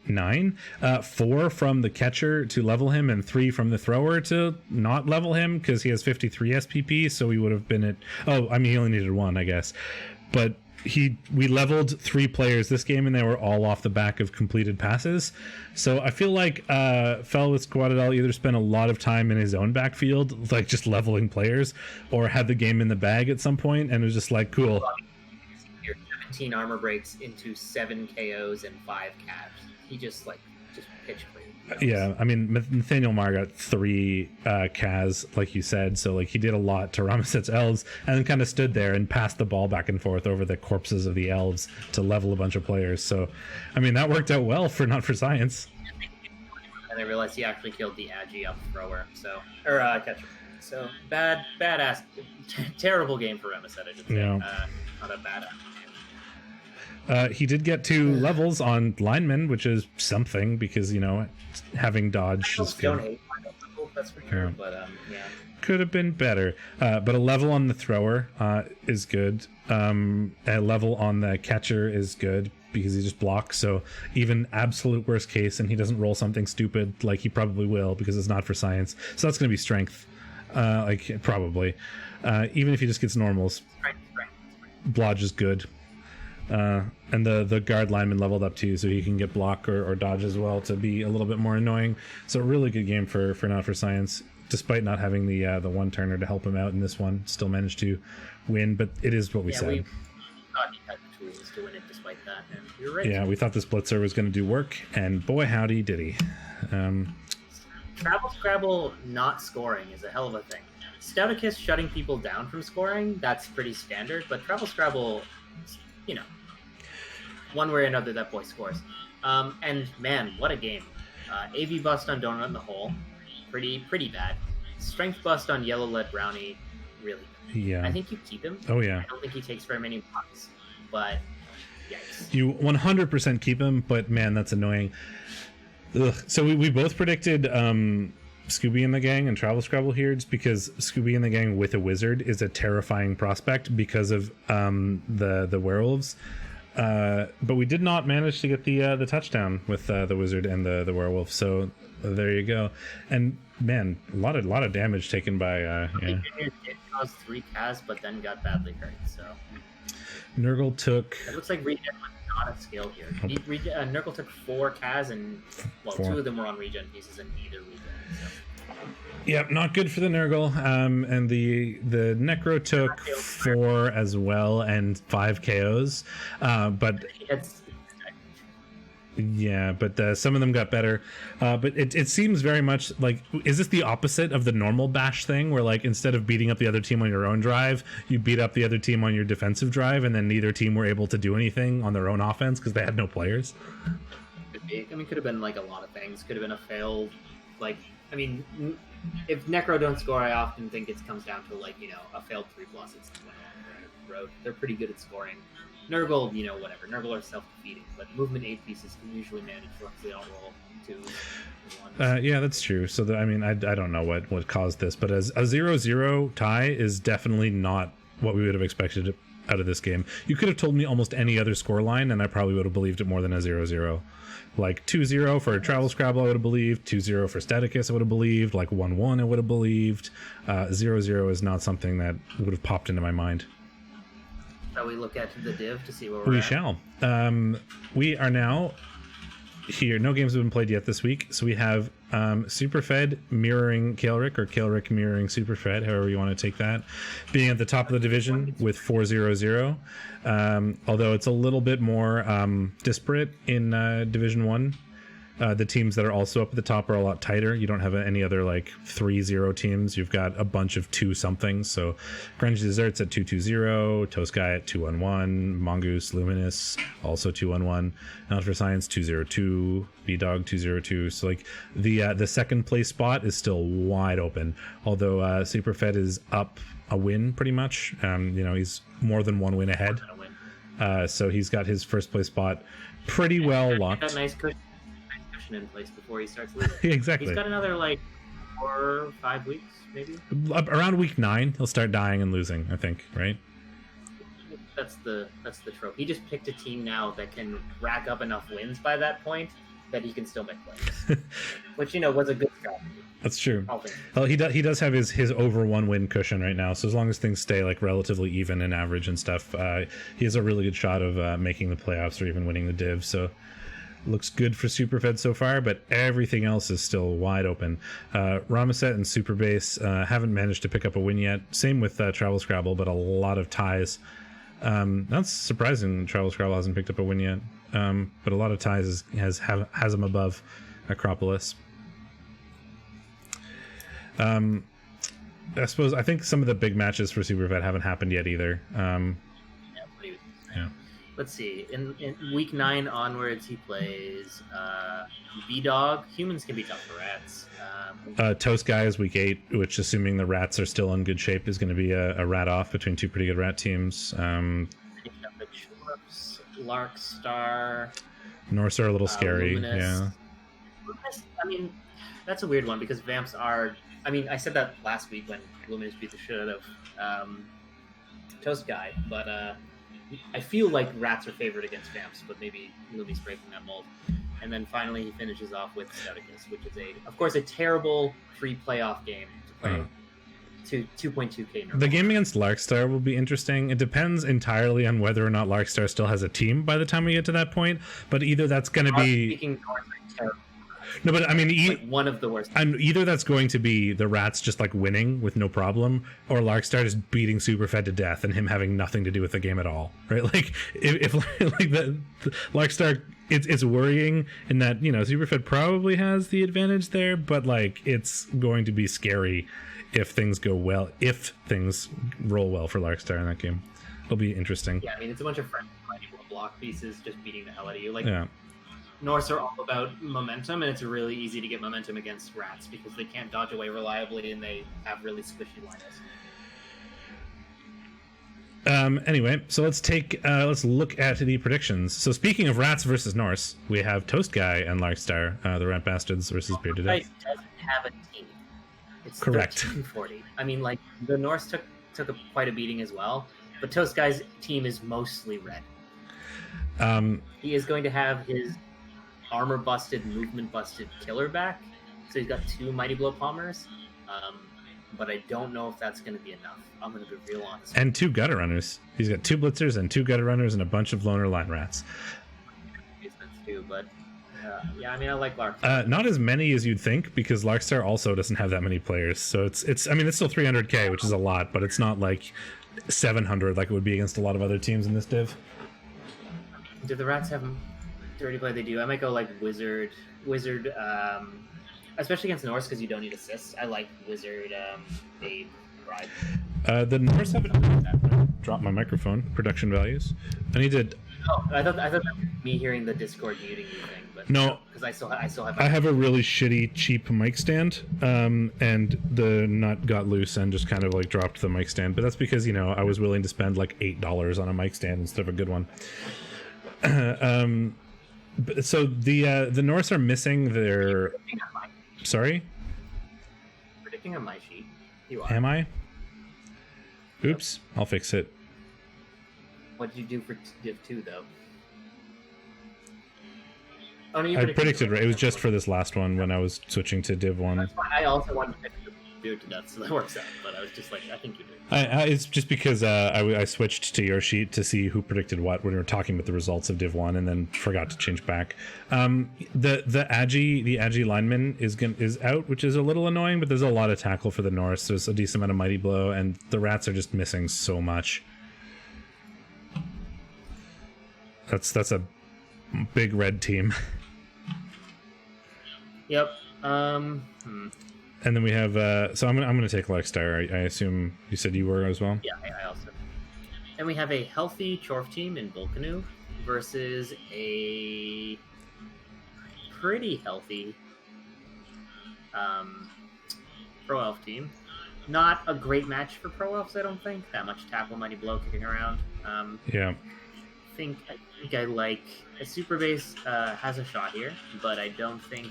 9? 4 from the catcher to level him, and 3 from the thrower to not level him, because he has 53 SPP, so he would have been at... Oh, I mean, he only needed 1, I guess. But we leveled 3 players this game, and they were all off the back of completed passes. So I feel like Felix Guadalajara either spent a lot of time in his own backfield, like just leveling players, or had the game in the bag at some point, and was just like, cool. 17 armor breaks into 7 KOs and 5 Cavs. He just pitch clean. Yeah, I mean, Nathaniel Marr got 3 Kaz, like you said, so like he did a lot to Ramaset's elves, and then kind of stood there and passed the ball back and forth over the corpses of the elves to level a bunch of players. So, I mean, that worked out well for Not for Science. And I realized he actually killed the Agi up thrower, or catcher. So badass, terrible game for Ramaset, I should say. Yeah. Not a badass. He did get 2 levels on lineman, which is something, because, you know, having dodge is good. Don't hate that's for sure, but yeah. Could have been better. But a level on the thrower is good. A level on the catcher is good, because he just blocks. So even absolute worst case, and he doesn't roll something stupid, like he probably will, because it's Not for Science. So that's going to be strength. Probably. Even if he just gets normals. Strength. Blodge is good. And the guard lineman leveled up too, so he can get block or dodge as well to be a little bit more annoying. So a really good game for Not for Science, despite not having the one turner to help him out in this one. Still managed to win, but it is what we said. We thought he had the tools to win it despite that, and you're right. Yeah, we thought this blitzer was going to do work, and boy howdy did he. Travel Scrabble not scoring is a hell of a thing. Stouticus shutting people down from scoring, that's pretty standard, but Travel Scrabble, you know, one way or another that boy scores. And man, what a game. AV bust on Donut in the Hole, pretty bad. Strength bust on Yellow Lead Brownie, really good. Yeah. I think you keep him. Oh yeah. I don't think he takes very many blocks, but yikes. You 100% keep him, but man, that's annoying. Ugh. So we both predicted Scooby and the Gang and Travel Scrabble Herds, because Scooby and the Gang with a wizard is a terrifying prospect because of the werewolves. But we did not manage to get the touchdown with the wizard and the werewolf. So there you go. And man, a lot of damage taken by. Yeah. It caused 3 Kaz, but then got badly hurt. So Nurgle took. It looks like regen was not a skill here. Nurgle took 4 Kaz, and 4. 2 of them were on regen pieces, and neither regen. So. Yep, not good for the Nurgle. And the Necro took 4 as well, and 5 KOs. But yeah, but some of them got better. But it seems very much like, is this the opposite of the normal bash thing, where like instead of beating up the other team on your own drive, you beat up the other team on your defensive drive, and then neither team were able to do anything on their own offense because they had no players? Could be. I mean, could have been like a lot of things. Could have been a failed, like, I mean, if Necro don't score, I often think it comes down to, like, you know, a failed 3+ it's the road. They're pretty good at scoring. Nurgle, you know, whatever. Nurgle are self-defeating, but movement 8 pieces can usually manage as long as they don't roll 2. Yeah, that's true. So, I mean, I don't know what caused this, but as a 0-0 tie is definitely not what we would have expected out of this game. You could have told me almost any other scoreline, and I probably would have believed it more than a 0-0. Like 2-0 for Travel Scrabble, I would have believed. 2-0 for Staticus, I would have believed. Like 1-1, I would have believed. 0-0 is not something that would have popped into my mind. Shall we look at the div to see where we're We at? shall. We are now here. No games have been played yet this week. So we have Superfed mirroring Kael'Rik, or Kael'Rik mirroring Superfed, however you want to take that, being at the top of the division with 4-0-0. Although it's a little bit more disparate in Division 1. The teams that are also up at the top are a lot tighter. You don't have any other like 3-0 teams. You've got a bunch of 2-somethings. So Grunge Desserts at 2-2-0, Toast Guy at 2-1-1, Mongoose Luminous also 2-1-1, Not for Science 2-0-2, B-Dog 2-0-2. So like the second place spot is still wide open. Although Superfed is up a win pretty much. You know, he's more than 1 win ahead. So he's got his first place spot pretty well locked. Got nice cushion in place before he starts losing. Exactly. He's got another like 4 or 5 weeks, maybe. Around week 9, he'll start dying and losing, I think, right? That's the trope. He just picked a team now that can rack up enough wins by that point that he can still make plays, which was a good strategy. That's true. Well, he does have his over 1 win cushion right now, so as long as things stay like relatively even in average and stuff, he has a really good shot of making the playoffs or even winning the div. So looks good for Superfed so far, but everything else is still wide open. Ramaset and Superbase haven't managed to pick up a win yet. Same with Travel Scrabble, but a lot of ties. That's surprising. Travel Scrabble hasn't picked up a win yet, but a lot of ties has them above Acropolis. I think some of the big matches for Superfed haven't happened yet either. Yeah. Let's see. In week 9 onwards, he plays B-Dog. Humans can be tough for rats. Toast Guy is week 8, which, assuming the rats are still in good shape, is going to be a rat off between 2 pretty good rat teams. Larkstar. Norse are a little scary. Luminous. Yeah. Luminous, I mean, that's a weird one because Vamps are... I mean, I said that last week when Luminous beat the shit out of Toast Guy, but I feel like rats are favored against Vamps, but maybe Lumi's breaking that mold. And then finally he finishes off with Stouticus, which is, of course, a terrible pre-playoff game to play. 2.2k. The game against Larkstar will be interesting. It depends entirely on whether or not Larkstar still has a team by the time we get to that point. But either that's going to be... No, but I mean, one of the worst. And either that's going to be the rats just like winning with no problem, or Larkstar just beating Superfed to death and him having nothing to do with the game at all, right? Like if like the Larkstar, it's worrying in that Superfed probably has the advantage there, but like it's going to be scary if things go well, if things roll well for Larkstar in that game. It'll be interesting. Yeah, I mean, it's a bunch of friendly block pieces just beating the hell out of you. Like, yeah. Norse are all about momentum, and it's really easy to get momentum against rats because they can't dodge away reliably and they have really squishy liners. Anyway, so let's look at the predictions. So speaking of rats versus Norse, we have Toast Guy and Larkstar, the Rat Bastards versus Bearded Death. Doesn't have a team. It's correct. 1340. I mean, like the Norse took quite a beating as well, but Toast Guy's team is mostly red. He is going to have his armor busted, movement busted killer back, so he's got 2 Mighty Blow Palmers, but I don't know if that's going to be enough. I'm going to be real honest. And 2 gutter runners. He's got 2 blitzers and 2 gutter runners and a bunch of loner line rats. Too, but yeah, I mean, I like Lark. Not as many as you'd think, because Larkstar also doesn't have that many players. So it's I mean, it's still 300k, which is a lot, but it's not like 700 like it would be against a lot of other teams in this div. Do the rats have dirty play? They do. I might go like Wizard, especially against Norse because you don't need assists. I like Wizard, Babe, Ride. The Norse have dropped my microphone production values. I need to. Oh, I thought that was me hearing the Discord muting you thing, but no, because I still have. I have a really shitty, cheap mic stand, and the nut got loose and just kind of like dropped the mic stand. But that's because I was willing to spend like $8 on a mic stand instead of a good one. So the Norse are missing their. Sorry. Predicting on my sheet. You are. Am I? Oops. I'll fix it. What did you do for Div 2 though? Oh, no, I predicted right. It was just for this last one when I was switching to Div 1. That's fine. I also wanted to pick Beard to death, so that works out. But I was just like, I think you do. It's just because I switched to your sheet to see who predicted what when we were talking about the results of Div 1, and then forgot to change back. The Agi lineman is out, which is a little annoying, but there's a lot of tackle for the Norse. There's a decent amount of Mighty Blow, and the rats are just missing so much. That's a big red team. Yep. And then we have so I'm gonna take Larkstar. I assume you said you were as well. Yeah, I also. And we have a healthy Chorf team in Volcanu versus a pretty healthy Pro Elf team. Not a great match for Pro Elves, I don't think. That much tackle, Mighty Blow kicking around. Yeah. think I like a super base has a shot here, but I don't think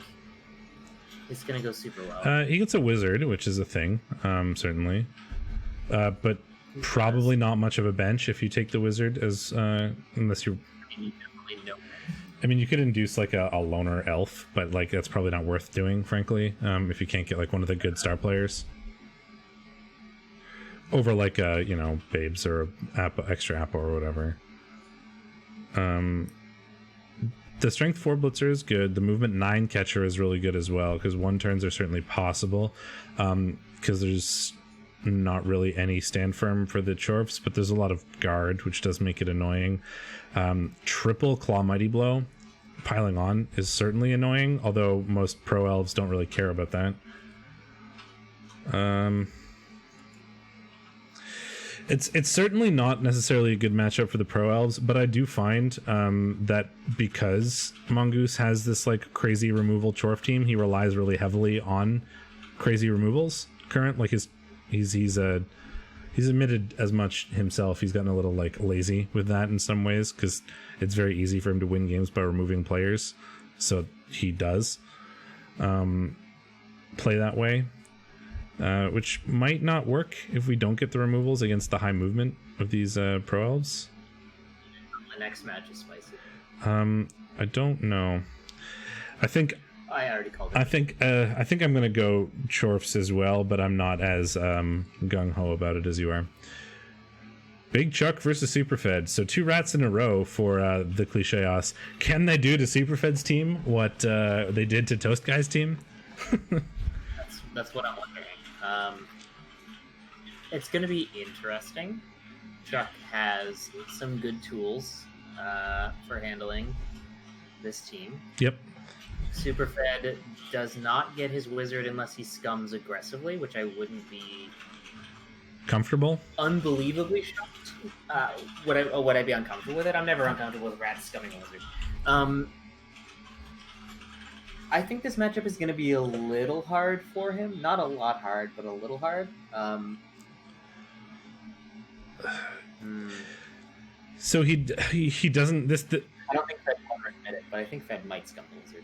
it's gonna go super well. He gets a wizard, which is a thing, certainly, but probably not much of a bench if you take the wizard as unless you're. You definitely know. I mean, you could induce like a loner elf, but like that's probably not worth doing, frankly. If you can't get like one of the good star players over like Babes or extra Apple or whatever. The strength 4 blitzer is good. The movement 9 catcher is really good as well, because 1 turns are certainly possible, because there's not really any stand firm for the Chorfs, but there's a lot of guard, which does make it annoying. Triple claw mighty blow piling on is certainly annoying, although most pro elves don't really care about that. It's certainly not necessarily a good matchup for the pro elves, but I do find that because Mongoose has this like crazy removal Chorf team, he relies really heavily on crazy removals. He's admitted as much himself. He's gotten a little like lazy with that in some ways, because it's very easy for him to win games by removing players, so he does play that way. Which might not work if we don't get the removals against the high movement of these pro elves. The next match is spicy. I don't know. I already called it. I think I'm gonna go Chorfs as well, but I'm not as gung ho about it as you are. Big Chuck versus Superfed. So 2 rats in a row for the Cliché-os. Can they do to Superfed's team what they did to Toast Guy's team? That's what I'm wondering. It's going to be interesting. Chuck has some good tools for handling this team. Yep. Superfed does not get his wizard unless he scums aggressively, which I wouldn't be comfortable. Unbelievably shocked. Would I be uncomfortable with it? I'm never uncomfortable with rats scumming a wizard. I think this matchup is going to be a little hard for him. Not a lot hard, but a little hard. So he doesn't I don't think Fed will admit it, but I think Fed might scum the wizard.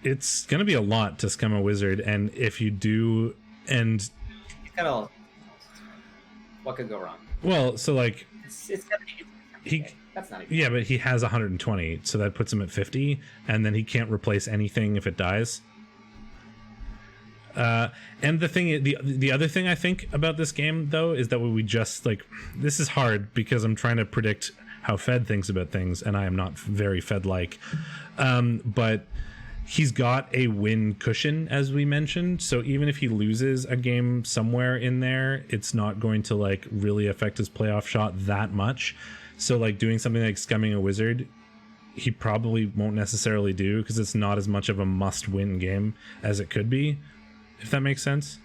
It's going to be a lot to scum a wizard, and if you do, and he's got all. What could go wrong? Well, so like it's that's not even. Yeah, but he has 120, so that puts him at 50, and then he can't replace anything if it dies. And the other thing I think about this game, though, is that we just like, this is hard because I'm trying to predict how Fed thinks about things, and I am not very Fed-like. But he's got a win cushion, as we mentioned, so even if he loses a game somewhere in there, it's not going to like really affect his playoff shot that much. So like doing something like scumming a wizard, he probably won't necessarily do, because it's not as much of a must-win game as it could be, if that makes sense.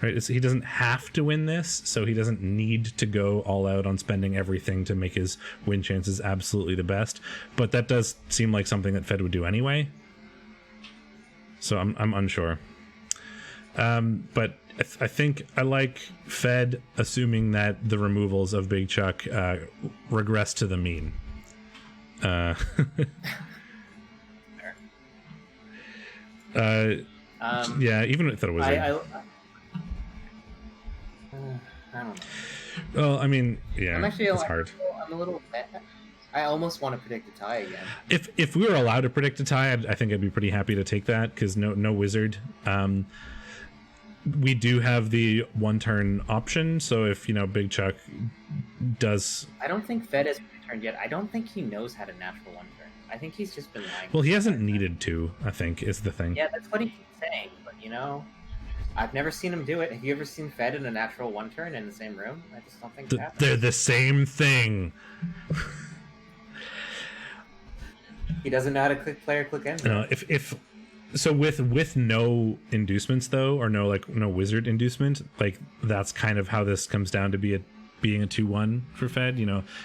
Right? He doesn't have to win this, so he doesn't need to go all out on spending everything to make his win chances absolutely the best. But that does seem like something that Fed would do anyway. So I'm unsure. But I think I like Fed, assuming that the removals of Big Chuck regress to the mean. Yeah, even if that was I don't know. Well, I mean, yeah, it's hard. I'm a little. I almost want to predict a tie again. If we were allowed to predict a tie, I think I'd be pretty happy to take that, because no wizard. We do have the 1-turn option, so if Big Chuck does. I don't think Fed has turned yet. I don't think he knows how to natural 1-turn. I think he's just been lying. Well, he hasn't needed to, I think, is the thing. Yeah, that's what he keeps saying, but I've never seen him do it. Have you ever seen Fed in a natural 1-turn in the same room? I just don't think that. They're the same thing. He doesn't know how to click play or click end. No, if so with no inducements though, or no wizard inducement, like that's kind of how this comes down to being a 2-1 for Fed.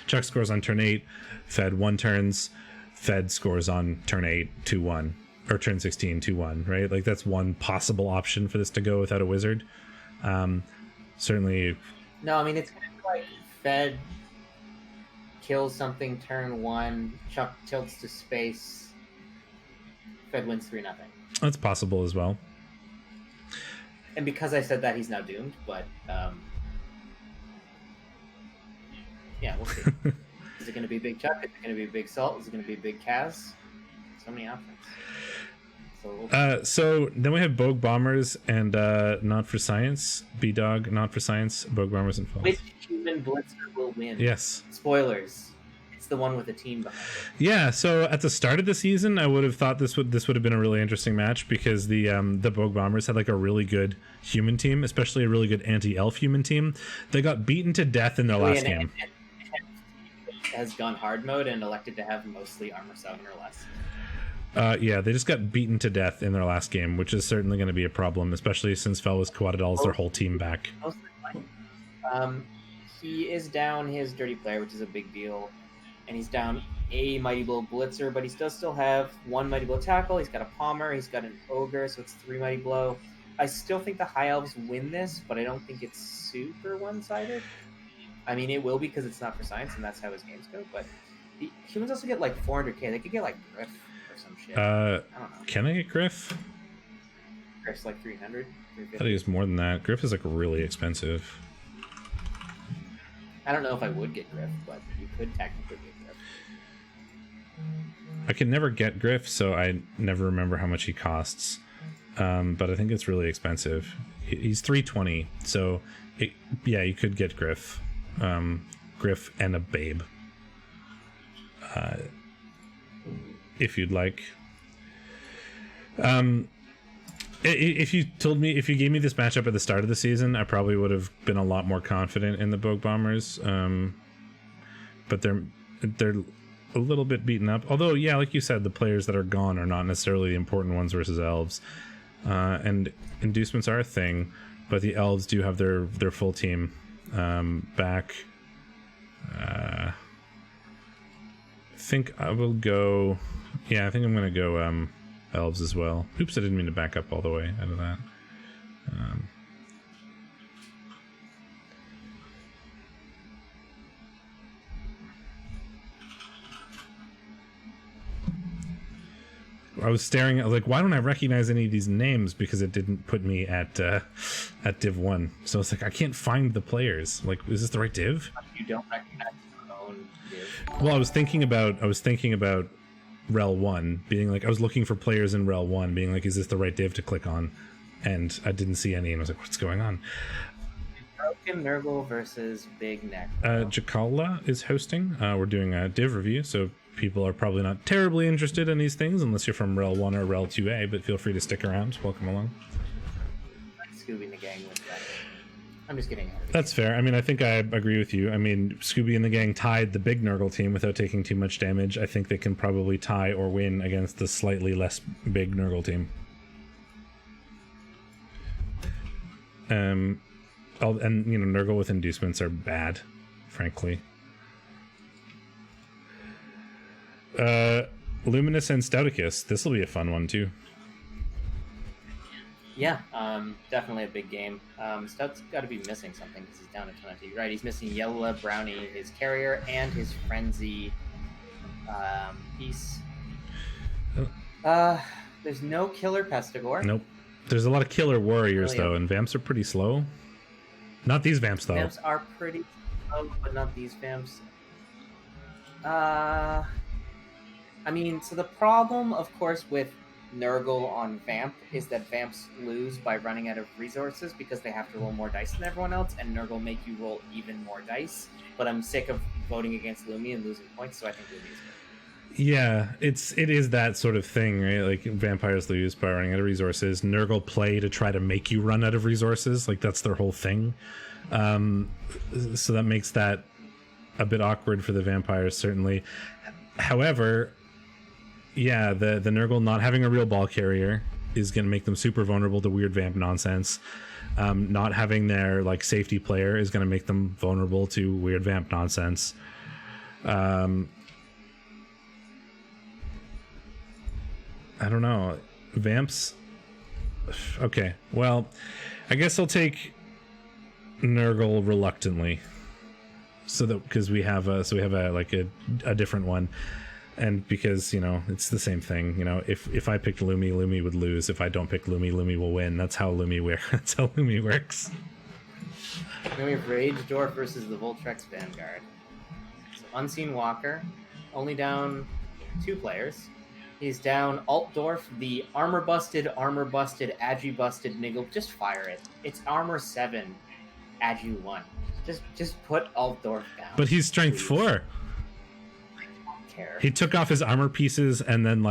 Chuck scores on turn 8, Fed 1 turns, Fed scores on turn 8 2-1, or turn 16 2-1, right? Like that's one possible option for this to go without a wizard. Certainly. No, I mean it's kind of like Fed kills something turn 1, Chuck tilts to space, Fed wins 3-0. That's possible as well. And because I said that, he's now doomed, but yeah, we'll see. Is it going to be Big Chuck? Is it going to be Big Salt? Is it going to be Big Kaz? So many options. So then we have Bogue Bombers and Not for Science, B-Dog, Not for Science, Bogue Bombers and Falls. Which human blitzer will win? Yes. Spoilers. It's the one with a team behind it. Yeah, so at the start of the season, I would have thought this would have been a really interesting match because the Bogue Bombers had like a really good human team, especially a really good anti-elf human team. They got beaten to death in their last game. Has gone hard mode and elected to have mostly armor 7 or less. Yeah, they just got beaten to death in their last game, which is certainly going to be a problem, especially since Felwas Quadadals their whole team back. He is down his dirty player, which is a big deal, and he's down a Mighty Blow Blitzer, but he does still have 1 Mighty Blow Tackle, he's got a Palmer, he's got an Ogre, so it's 3 Mighty Blow. I still think the High Elves win this, but I don't think it's super one-sided. I mean, it will be because it's Not for Science, and that's how his games go, but the humans also get like 400k, they could get like Griff. Some shit. I don't know. Can I get Griff? Griff's like 300. I thought he was more than that. Griff is like really expensive. I don't know if I would get Griff, but you could technically get Griff. I can never get Griff, so I never remember how much he costs. But I think it's really expensive. He's 320, so yeah, you could get Griff. Griff and a Babe. If you'd like. If you gave me this matchup at the start of the season, I probably would have been a lot more confident in the Bogue Bombers. But they're a little bit beaten up. Although, yeah, like you said, the players that are gone are not necessarily the important ones versus elves. And inducements are a thing, but the elves do have their full team back. I think I will go. Yeah, I think I'm gonna go elves as well. Oops, I didn't mean to back up all the way out of that. I was staring at, like, why don't I recognize any of these names? Because it didn't put me at Div 1. So it's like, I can't find the players. Like, is this the right Div? You don't recognize your own Div? Well, I was thinking about REL 1, being like, I was looking for players in REL 1, being like, is this the right Div to click on? And I didn't see any, and I was like, what's going on? Broken Nurgle versus Big Neck. Jakala is hosting. We're doing a Div review, so people are probably not terribly interested in these things unless you're from REL 1 or REL 2A, but feel free to stick around. Welcome along. Scooby and the gang wins that. I'm just kidding. That's fair. I mean, I think I agree with you. I mean, Scooby and the gang tied the big Nurgle team without taking too much damage. I think they can probably tie or win against the slightly less big Nurgle team. And you know, Nurgle with inducements are bad, frankly. Luminous and Stouticus. This will be a fun one too. Yeah, definitely a big game. Stout's got to be missing something because he's down a ton of T. Right, he's missing Yellow Brownie, his carrier, and his Frenzy piece. There's no Killer Pestigore. Nope. There's a lot of Killer Warriors, though, and Vamps are pretty slow. Not these Vamps, though. Vamps are pretty slow, but not these Vamps. I mean, so the problem, of course, with Nurgle on Vamp is that Vamps lose by running out of resources because they have to roll more dice than everyone else, and Nurgle make you roll even more dice. But I'm sick of voting against Lumi and losing points, so I think Lumi is good. Yeah, it is that sort of thing, right? Like, vampires lose by running out of resources. Nurgle play to try to make you run out of resources. Like, that's their whole thing. So that makes that a bit awkward for the vampires, certainly. However, yeah, the Nurgle not having a real ball carrier is going to make them super vulnerable to weird vamp nonsense. Not having their, like, safety player is going to make them vulnerable to weird vamp nonsense. I don't know. Vamps? Okay, well, I guess I'll take Nurgle reluctantly. so that because we have a different one, and because it's the same thing. If I picked Lumi would lose. If I don't pick Lumi will win. That's how Lumi works. Then we have REBBL versus the Voltrex Vanguard. So Unseen Walker, only down 2 players. He's down Altdorf, the armor busted, agi busted niggle. Just fire it. It's armor 7, agi 1. Just put Altdorf down. But he's strength 4. I don't care. He took off his armor pieces and then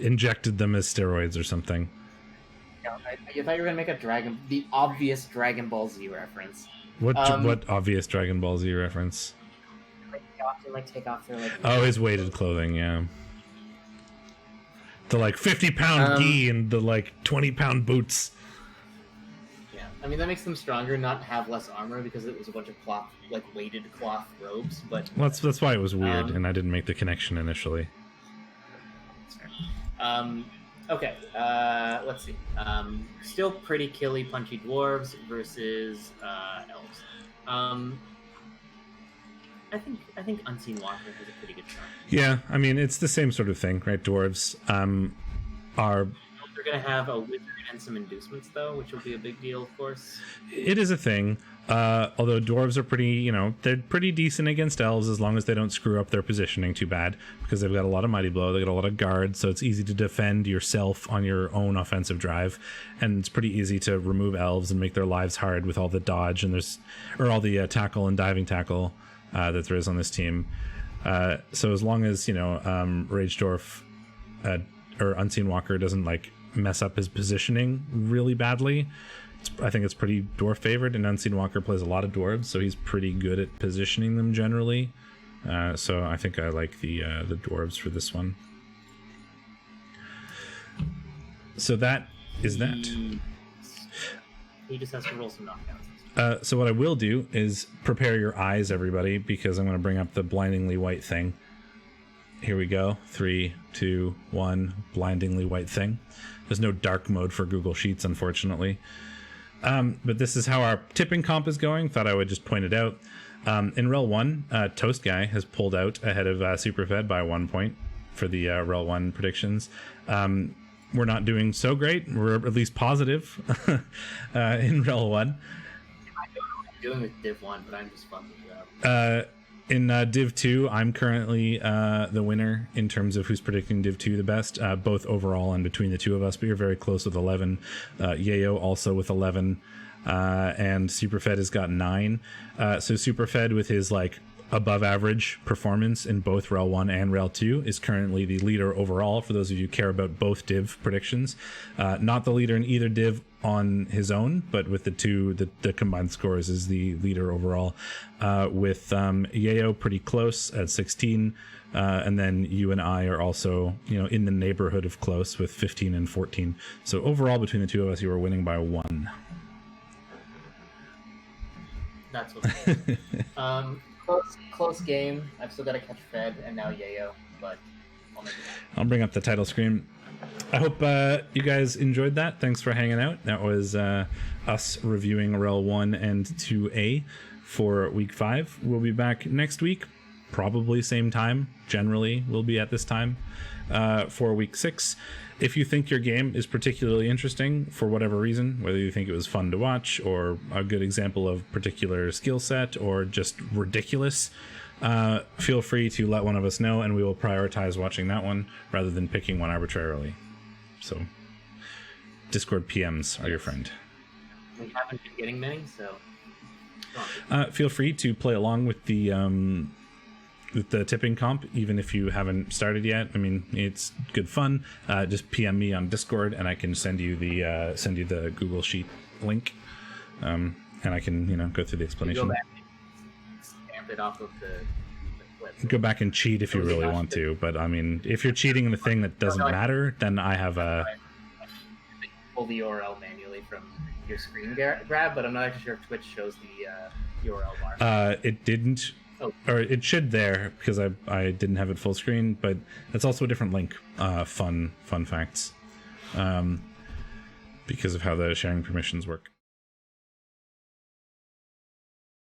injected them as steroids or something. I thought you were gonna make the obvious Dragon Ball Z reference. What obvious Dragon Ball Z reference? They often take off their his weighted clothing, yeah. The 50-pound gi and the 20-pound boots. Yeah, I mean that makes them stronger, not have less armor because it was a bunch of cloth, weighted cloth robes. But that's why it was weird, and I didn't make the connection initially. That's fair. Okay, let's see. Still pretty killy, punchy dwarves versus elves. I think Unseen Walker has a pretty good shot. Yeah, I mean it's the same sort of thing, right? Dwarves are. They're gonna have a wizard and some inducements though, which will be a big deal, of course. It is a thing. Although dwarves are pretty, they're pretty decent against elves as long as they don't screw up their positioning too bad, because they've got a lot of mighty blow, they got a lot of guard, so it's easy to defend yourself on your own offensive drive, and it's pretty easy to remove elves and make their lives hard with all the dodge and all the tackle and diving tackle that there is on this team. So as long as Ragedorf or Unseen Walker doesn't mess up his positioning really badly, I think it's pretty dwarf favored, and Unseen Walker plays a lot of dwarves, so he's pretty good at positioning them generally. So I think I like the dwarves for this one. So that is that. He just has to roll some knockdowns. So what I will do is prepare your eyes, everybody, because I'm going to bring up the blindingly white thing. Here we go. 3, 2, 1. Blindingly white thing. There's no dark mode for Google Sheets, unfortunately. But this is how our tipping comp is going. Thought I would just point it out. In REL 1, Toast Guy has pulled out ahead of Superfed by 1 point for the REL 1 predictions. We're not doing so great. We're at least positive in REL 1. Doing with Div 1, but I'm just fucking it up. In Div 2, I'm currently the winner in terms of who's predicting Div 2 the best, both overall and between the two of us, but you're very close with 11. Yayo also with 11, and Superfed has got 9. So Superfed with his above average performance in both REL 1 and REL 2 is currently the leader overall, for those of you who care about both div predictions. Not the leader in either div on his own, but with the combined scores is the leader overall, with Yayo pretty close at 16, and then you and I are also in the neighborhood of close with 15 and 14. So overall between the two of us, you are winning by 1. That's what close game. I've still got to catch Fed and now Yayo, but I'll bring up the title screen. I hope you guys enjoyed that. Thanks for hanging out. That was us reviewing REL 1 and 2A for week 5. We'll be back next week, probably same time. Generally, we'll be at this time for week 6. If you think your game is particularly interesting for whatever reason, whether you think it was fun to watch or a good example of particular skill set or just ridiculous, feel free to let one of us know, and we will prioritize watching that one rather than picking one arbitrarily. So Discord PMs are your friend. We haven't been getting many, so feel free to play along with the tipping comp, even if you haven't started yet. I mean, it's good fun. Just PM me on Discord, and I can send you the Google Sheet link, and I can go through the explanation. Go back and stamp it off of the clip. Go back and cheat if you really want to, but I mean, if you're cheating in the thing that doesn't matter, then I have a. Pull the URL manually from your screen grab, but I'm not actually sure if Twitch shows the URL bar. It didn't. Oh. Or it should there because I didn't have it full screen, but it's also a different link. Fun facts, because of how the sharing permissions work.